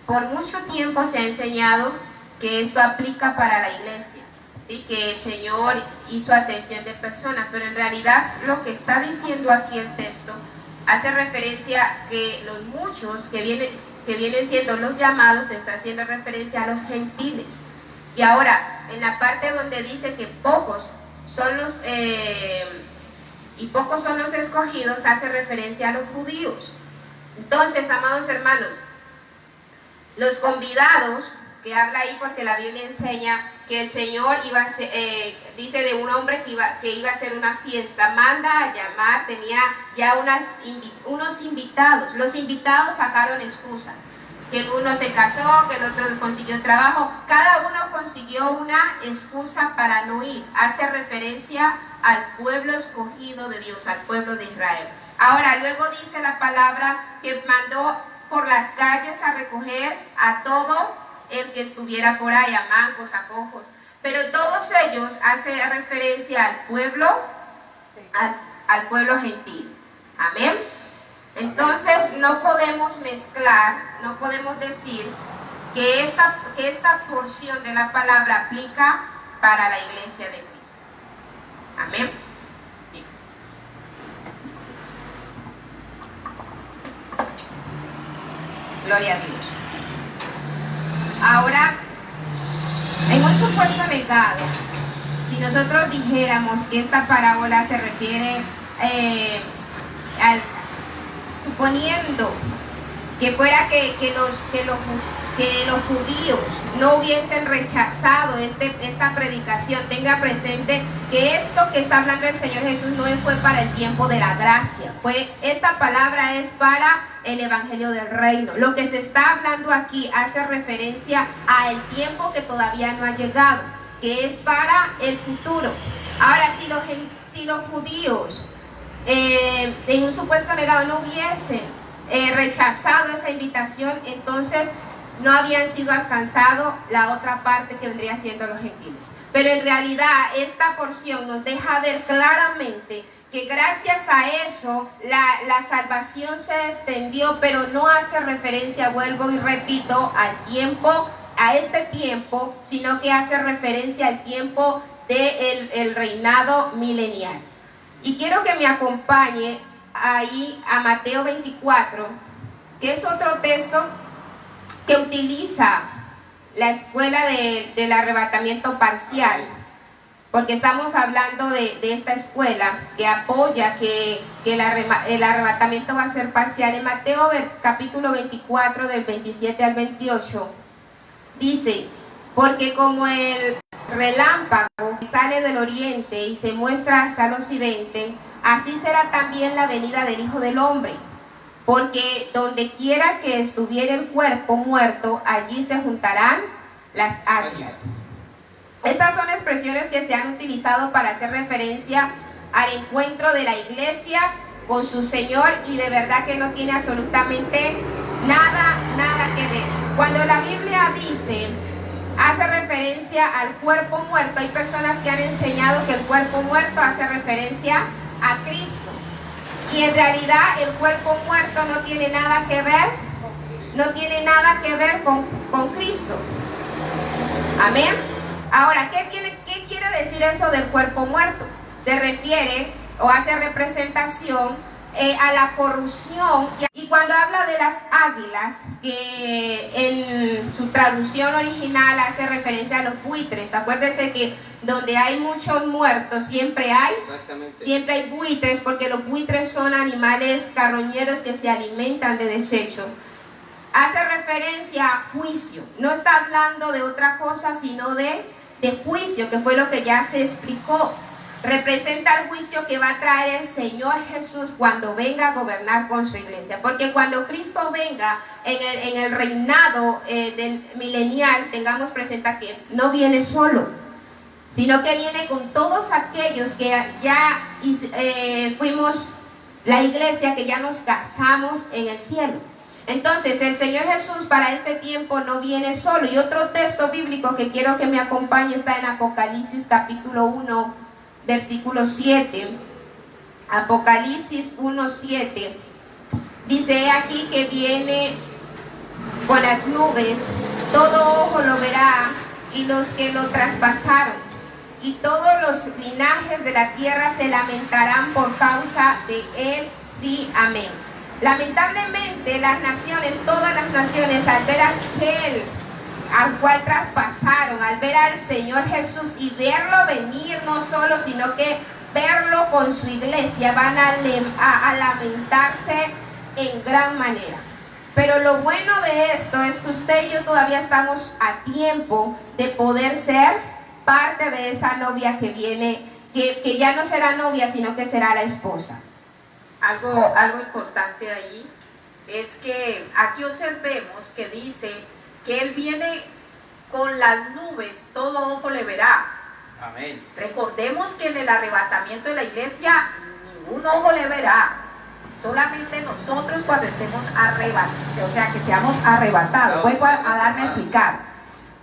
Por mucho tiempo se ha enseñado que esto aplica para la iglesia, ¿sí? Que el Señor hizo acepción de personas, pero en realidad lo que está diciendo aquí el texto hace referencia que los muchos que vienen siendo los llamados, está haciendo referencia a los gentiles. Y ahora, en la parte donde dice que pocos son los escogidos, hace referencia a los judíos. Entonces, amados hermanos, los convidados, que habla ahí porque la Biblia enseña que el Señor iba a ser, dice de un hombre que iba a hacer una fiesta, manda a llamar, tenía ya unos invitados. Los invitados sacaron excusa, que el uno se casó, que el otro consiguió trabajo, cada uno consiguió una excusa para no ir. Hace referencia al pueblo escogido de Dios, al pueblo de Israel. Ahora, luego dice la palabra que mandó por las calles a recoger a todo el que estuviera por ahí, a mancos, a cojos, pero todos ellos hacen referencia al pueblo gentil. Amén. Entonces no podemos mezclar, no podemos decir que esta porción de la palabra aplica para la iglesia de Cristo. Amén. Sí. Gloria a Dios. Ahora, en un supuesto negado, si nosotros dijéramos que esta parábola se refiere suponiendo que fuera que los judíos no hubiesen rechazado esta predicación, tenga presente que esto que está hablando el Señor Jesús no fue para el tiempo de la gracia, esta palabra es para el Evangelio del Reino. Lo que se está hablando aquí hace referencia al tiempo que todavía no ha llegado, que es para el futuro. Ahora, si los judíos en un supuesto negado no hubiesen rechazado esa invitación, entonces no habían sido alcanzado la otra parte que vendría siendo los gentiles. Pero en realidad esta porción nos deja ver claramente que gracias a eso la salvación se extendió, pero no hace referencia, vuelvo y repito, a este tiempo, sino que hace referencia al tiempo del reinado milenial. Y quiero que me acompañe ahí a Mateo 24, que es otro texto que utiliza la escuela del arrebatamiento parcial, porque estamos hablando de esta escuela que apoya que el arrebatamiento va a ser parcial. En Mateo capítulo 24 del 27 al 28 dice: porque como el relámpago sale del oriente y se muestra hasta el occidente, así será también la venida del Hijo del Hombre. Porque donde quiera que estuviera el cuerpo muerto, allí se juntarán las águilas. Estas son expresiones que se han utilizado para hacer referencia al encuentro de la iglesia con su Señor, y de verdad que no tiene absolutamente nada que ver. Cuando la Biblia hace referencia al cuerpo muerto, hay personas que han enseñado que el cuerpo muerto hace referencia a Cristo. Y en realidad el cuerpo muerto no tiene nada que ver con Cristo. Amén. Ahora, ¿qué quiere decir eso del cuerpo muerto? Se refiere o hace representación a la corrupción. Y cuando habla de las águilas, que en su traducción original hace referencia a los buitres. Acuérdense que donde hay muchos muertos siempre hay buitres, porque los buitres son animales carroñeros que se alimentan de desechos. Hace referencia a juicio. No está hablando de otra cosa sino de juicio, que fue lo que ya se explicó. Representa el juicio que va a traer el Señor Jesús cuando venga a gobernar con su iglesia. Porque cuando Cristo venga en el reinado del milenial, tengamos presente que no viene solo. sino que viene con todos aquellos que ya fuimos la iglesia, que ya nos casamos en el cielo. Entonces el Señor Jesús para este tiempo no viene solo. Y otro texto bíblico que quiero que me acompañe está en Apocalipsis capítulo 1, versículo 7. Apocalipsis 1, 7. Dice: he aquí que viene con las nubes, todo ojo lo verá, y los que lo traspasaron, y todos los linajes de la tierra se lamentarán por causa de él. Sí, amén. Lamentablemente las naciones, todas las naciones, al ver a aquel al cual traspasaron, al ver al Señor Jesús y verlo venir, no solo, sino que verlo con su iglesia, van a lamentarse en gran manera. Pero lo bueno de esto es que usted y yo todavía estamos a tiempo de poder ser parte de esa novia que viene, que ya no será novia, sino que será la esposa. Algo importante ahí es que aquí observemos que dice que Él viene con las nubes, todo ojo le verá. Amén. Recordemos que en el arrebatamiento de la iglesia ningún ojo le verá, solamente nosotros cuando estemos arrebatados, O sea, que seamos arrebatados. Vuelvo a darme a explicar.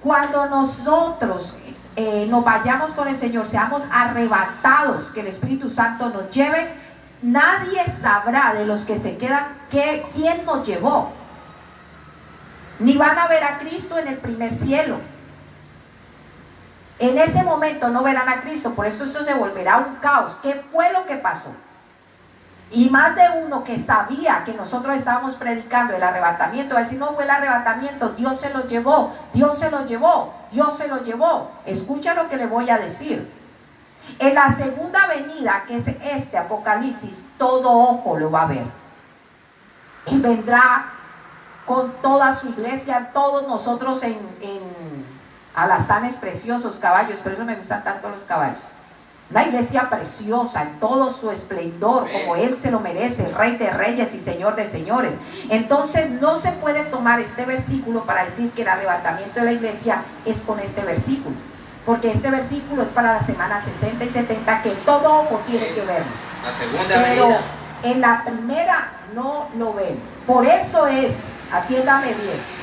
Cuando nosotros nos vayamos con el Señor, seamos arrebatados, que el Espíritu Santo nos lleve, nadie sabrá de los que se quedan quién nos llevó. Ni van a ver a Cristo en el primer cielo. En ese momento no verán a Cristo, por eso esto se volverá un caos. ¿Qué fue lo que pasó? Y más de uno que sabía que nosotros estábamos predicando el arrebatamiento va a decir: no fue el arrebatamiento, Dios se lo llevó, Dios se lo llevó, Dios se lo llevó. Escucha lo que le voy a decir. En la segunda venida, que es este Apocalipsis, todo ojo lo va a ver. Él vendrá con toda su iglesia, todos nosotros en alazanes preciosos, caballos, por eso me gustan tanto los caballos. Una iglesia preciosa en todo su esplendor, como Él se lo merece, el Rey de Reyes y Señor de Señores. Entonces no se puede tomar este versículo para decir que el arrebatamiento de la iglesia es con este versículo, porque este versículo es para la semana 60 y 70, que todo ojo tiene que verlo. La segunda Pero venida. en la primera no lo ven. Por eso es, atiéndame bien,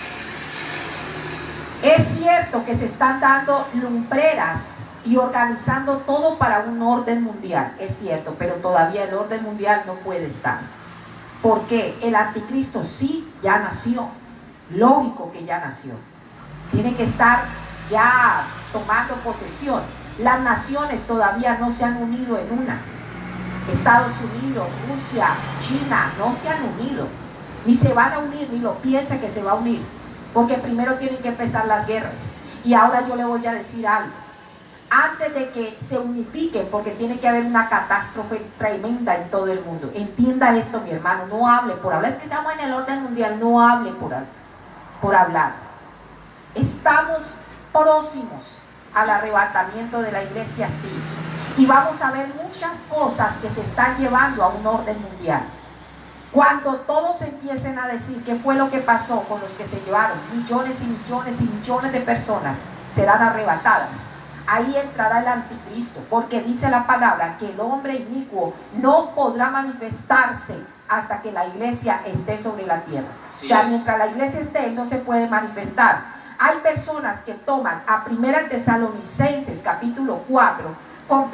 es cierto que se están dando lumbreras y organizando todo para un orden mundial, es cierto, pero todavía el orden mundial no puede estar. Porque el anticristo sí ya nació, lógico que ya nació. Tiene que estar ya tomando posesión. Las naciones todavía no se han unido en una. Estados Unidos, Rusia, China no se han unido, ni se van a unir, ni lo piensa que se va a unir, porque primero tienen que empezar las guerras. Y ahora yo le voy a decir algo: antes de que se unifiquen, porque tiene que haber una catástrofe tremenda en todo el mundo. Entienda esto, mi hermano, no hable por hablar. Es que estamos en el orden mundial, no hable por hablar. Estamos próximos al arrebatamiento de la iglesia, sí. Y vamos a ver muchas cosas que se están llevando a un orden mundial. Cuando todos empiecen a decir qué fue lo que pasó con los que se llevaron, millones y millones y millones de personas serán arrebatadas. Ahí entrará el anticristo, porque dice la palabra que el hombre inicuo no podrá manifestarse hasta que la iglesia esté sobre la tierra. O sea, mientras la iglesia esté, él no se puede manifestar. Hay personas que toman a 1 Tesalonicenses capítulo 4 con 1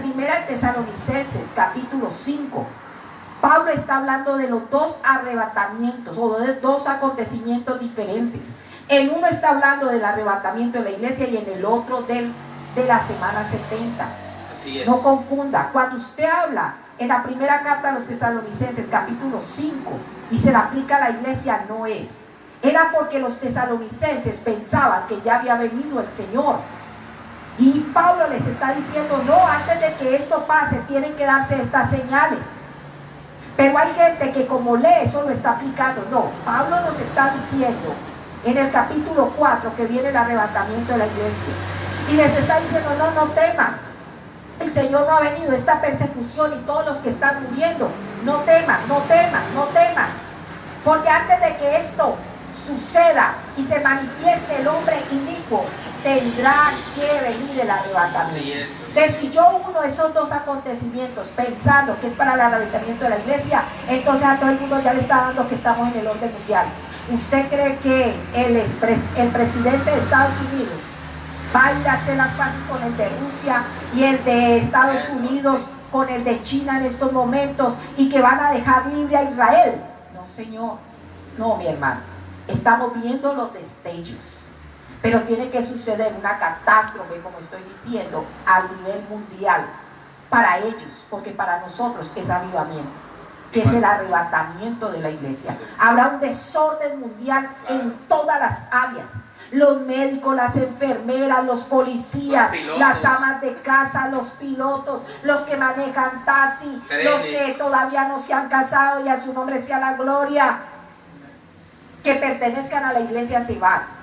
Tesalonicenses capítulo 5. Pablo está hablando de los dos arrebatamientos o de dos acontecimientos diferentes. En uno está hablando del arrebatamiento de la iglesia y en el otro de la semana 70. Así es. No confunda. Cuando usted habla en la primera carta a los Tesalonicenses capítulo 5 y se la aplica a la iglesia, no es. Era porque los tesalonicenses pensaban que ya había venido el Señor. Y Pablo les está diciendo: no, antes de que esto pase tienen que darse estas señales. Pero hay gente que como lee eso lo está aplicando. No, Pablo nos está diciendo en el capítulo 4 que viene el arrebatamiento de la iglesia. Y les está diciendo: no teman. El Señor no ha venido, esta persecución y todos los que están muriendo. No teman, no teman, no teman. Porque antes de que esto suceda y se manifieste el hombre inicuo, tendrá que venir el arrebatamiento. Así es. Que si yo uno esos dos acontecimientos pensando que es para el arrebatamiento de la iglesia, entonces a todo el mundo ya le está dando que estamos en el orden mundial. ¿Usted cree que el presidente de Estados Unidos va a ir a hacer las paces con el de Rusia y el de Estados Unidos con el de China en estos momentos y que van a dejar libre a Israel? No, señor. No, mi hermano. Estamos viendo los destellos. Pero tiene que suceder una catástrofe, como estoy diciendo, a nivel mundial para ellos, porque para nosotros es avivamiento, que es el arrebatamiento de la iglesia. Habrá un desorden mundial en todas las áreas. Los médicos, las enfermeras, los policías, las amas de casa, los pilotos, los que manejan taxi, los que todavía no se han casado y a su nombre sea la gloria, que pertenezcan a la iglesia se van.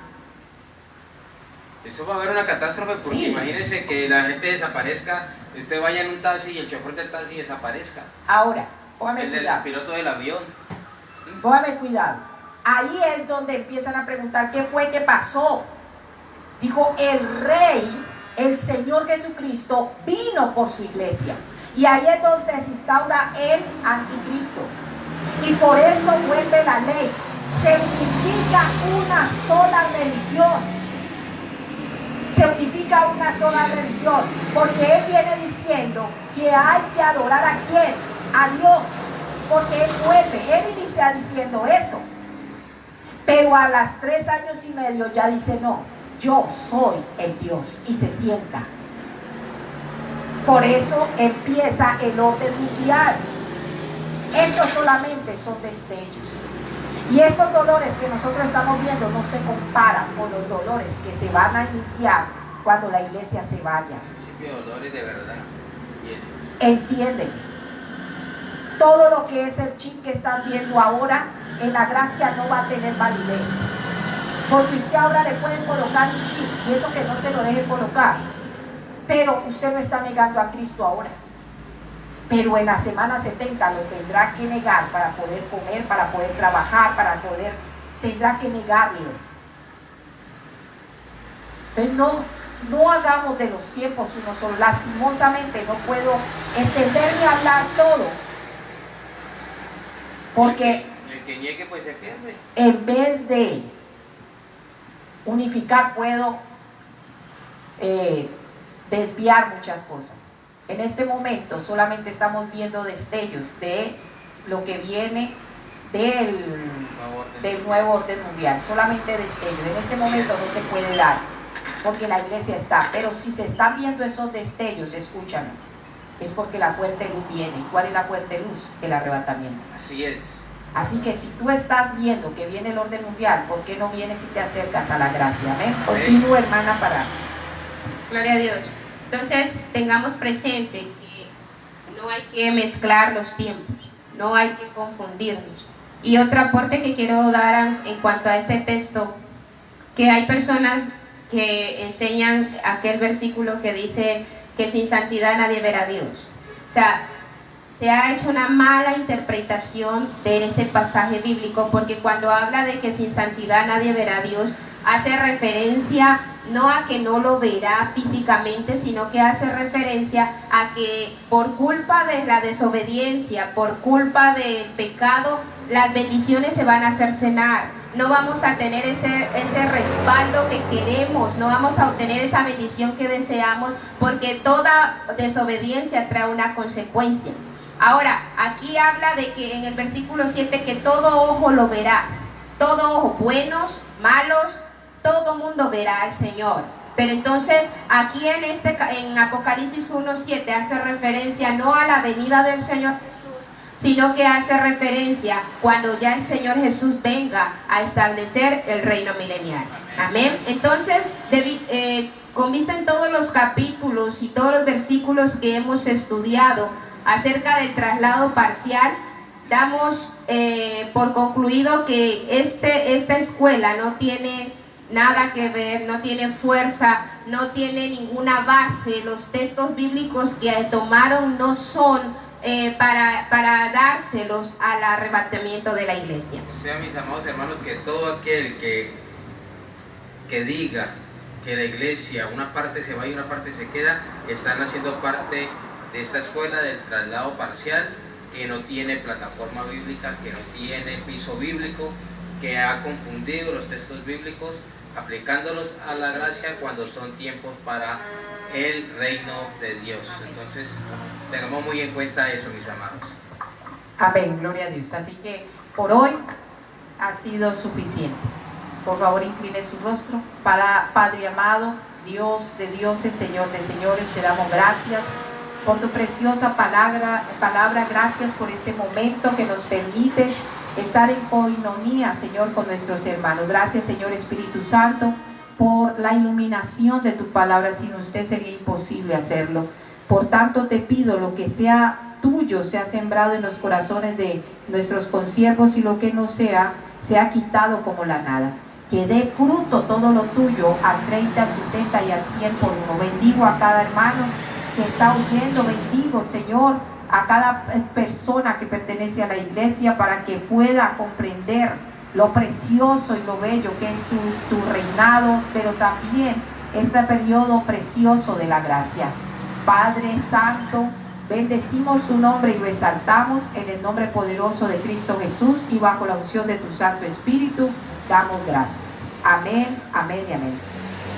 Eso va a haber una catástrofe porque sí. Imagínense que la gente desaparezca, usted vaya en un taxi y el chofer del taxi desaparezca. Ahora, póngame cuidado. El piloto del avión. Póngame cuidado. Ahí es donde empiezan a preguntar qué fue que pasó. Dijo, el Rey, el Señor Jesucristo, vino por su iglesia. Y ahí es donde se instaura el anticristo. Y por eso vuelve la ley. Se unifica una sola religión. Se unifica una sola religión, porque Él viene diciendo que hay que adorar a quién, a Dios, porque Él vuelve, Él inicia diciendo eso, pero a las 3 años y medio ya dice no, yo soy el Dios, y se sienta. Por eso empieza el orden mundial. Estos solamente son destellos. Y estos dolores que nosotros estamos viendo no se comparan con los dolores que se van a iniciar cuando la iglesia se vaya. Dolores de verdad. Entienden. Todo lo que es el chip que están viendo ahora en la gracia no va a tener validez. Porque usted ahora le pueden colocar un chip y eso que no se lo deje colocar. Pero usted no está negando a Cristo ahora. Pero en la semana 70 lo tendrá que negar para poder comer, para poder trabajar, tendrá que negarlo. Entonces no hagamos de los tiempos uno solo. Lastimosamente no puedo extenderme a hablar todo. Porque el que niegue pues se pierde. En vez de unificar puedo desviar muchas cosas. En este momento solamente estamos viendo destellos de lo que viene del nuevo orden mundial. Solamente destellos. En este momento no se puede dar, porque la iglesia está. Pero si se están viendo esos destellos, escúchame, es porque la fuerte luz viene. ¿Cuál es la fuerte luz? El arrebatamiento. Así es. Así que si tú estás viendo que viene el orden mundial, ¿por qué no vienes y te acercas a la gracia? Amén. Continúa, hermana, para. Gloria a Dios. Entonces, tengamos presente que no hay que mezclar los tiempos, no hay que confundirnos. Y otro aporte que quiero dar en cuanto a este texto, que hay personas que enseñan aquel versículo que dice que sin santidad nadie verá a Dios. O sea, se ha hecho una mala interpretación de ese pasaje bíblico, porque cuando habla de que sin santidad nadie verá a Dios, hace referencia no a que no lo verá físicamente, sino que hace referencia a que por culpa de la desobediencia, por culpa del pecado, las bendiciones se van a cercenar. No vamos a tener ese respaldo que queremos, no vamos a obtener esa bendición que deseamos, porque toda desobediencia trae una consecuencia. Ahora, aquí habla de que en el versículo 7 que todo ojo lo verá, todo ojo, buenos, malos, todo mundo verá al Señor. Pero entonces aquí en Apocalipsis 1:7 hace referencia no a la venida del Señor Jesús, sino que hace referencia cuando ya el Señor Jesús venga a establecer el reino milenial. Amén. Entonces, con vista en todos los capítulos y todos los versículos que hemos estudiado acerca del traslado parcial, damos por concluido que esta escuela no tiene nada que ver, no tiene fuerza, no tiene ninguna base. Los textos bíblicos que tomaron no son para dárselos al arrebatamiento de la iglesia. O sea, mis amados hermanos, que todo aquel que diga que la iglesia, una parte se va y una parte se queda, están haciendo parte de esta escuela del traslado parcial, que no tiene plataforma bíblica, que no tiene piso bíblico, que ha confundido los textos bíblicos, aplicándolos a la gracia cuando son tiempos para el reino de Dios. Entonces, tengamos muy en cuenta eso, mis amados. Amén, gloria a Dios. Así que por hoy ha sido suficiente. Por favor, incline su rostro. Padre amado, Dios de dioses, Señor de señores, te damos gracias por tu preciosa palabra. Gracias por este momento que nos permite estar en coinonía, Señor, con nuestros hermanos. Gracias, Señor Espíritu Santo, por la iluminación de tu palabra. Sin usted sería imposible hacerlo. Por tanto, te pido lo que sea tuyo, sea sembrado en los corazones de nuestros consiervos, y lo que no sea, sea quitado como la nada. Que dé fruto todo lo tuyo, al 30, al 60 y al 100 por uno. Bendigo a cada hermano que está oyendo, bendigo, Señor, a cada persona que pertenece a la iglesia, para que pueda comprender lo precioso y lo bello que es tu reinado, pero también este periodo precioso de la gracia. Padre Santo, bendecimos tu nombre y lo exaltamos en el nombre poderoso de Cristo Jesús, y bajo la unción de tu Santo Espíritu damos gracias. Amén, amén y amén.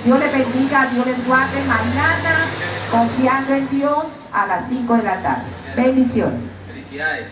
Dios les bendiga, Dios les guarde. Mañana, confiando en Dios, a las 5 de la tarde. Bendiciones. Felicidades.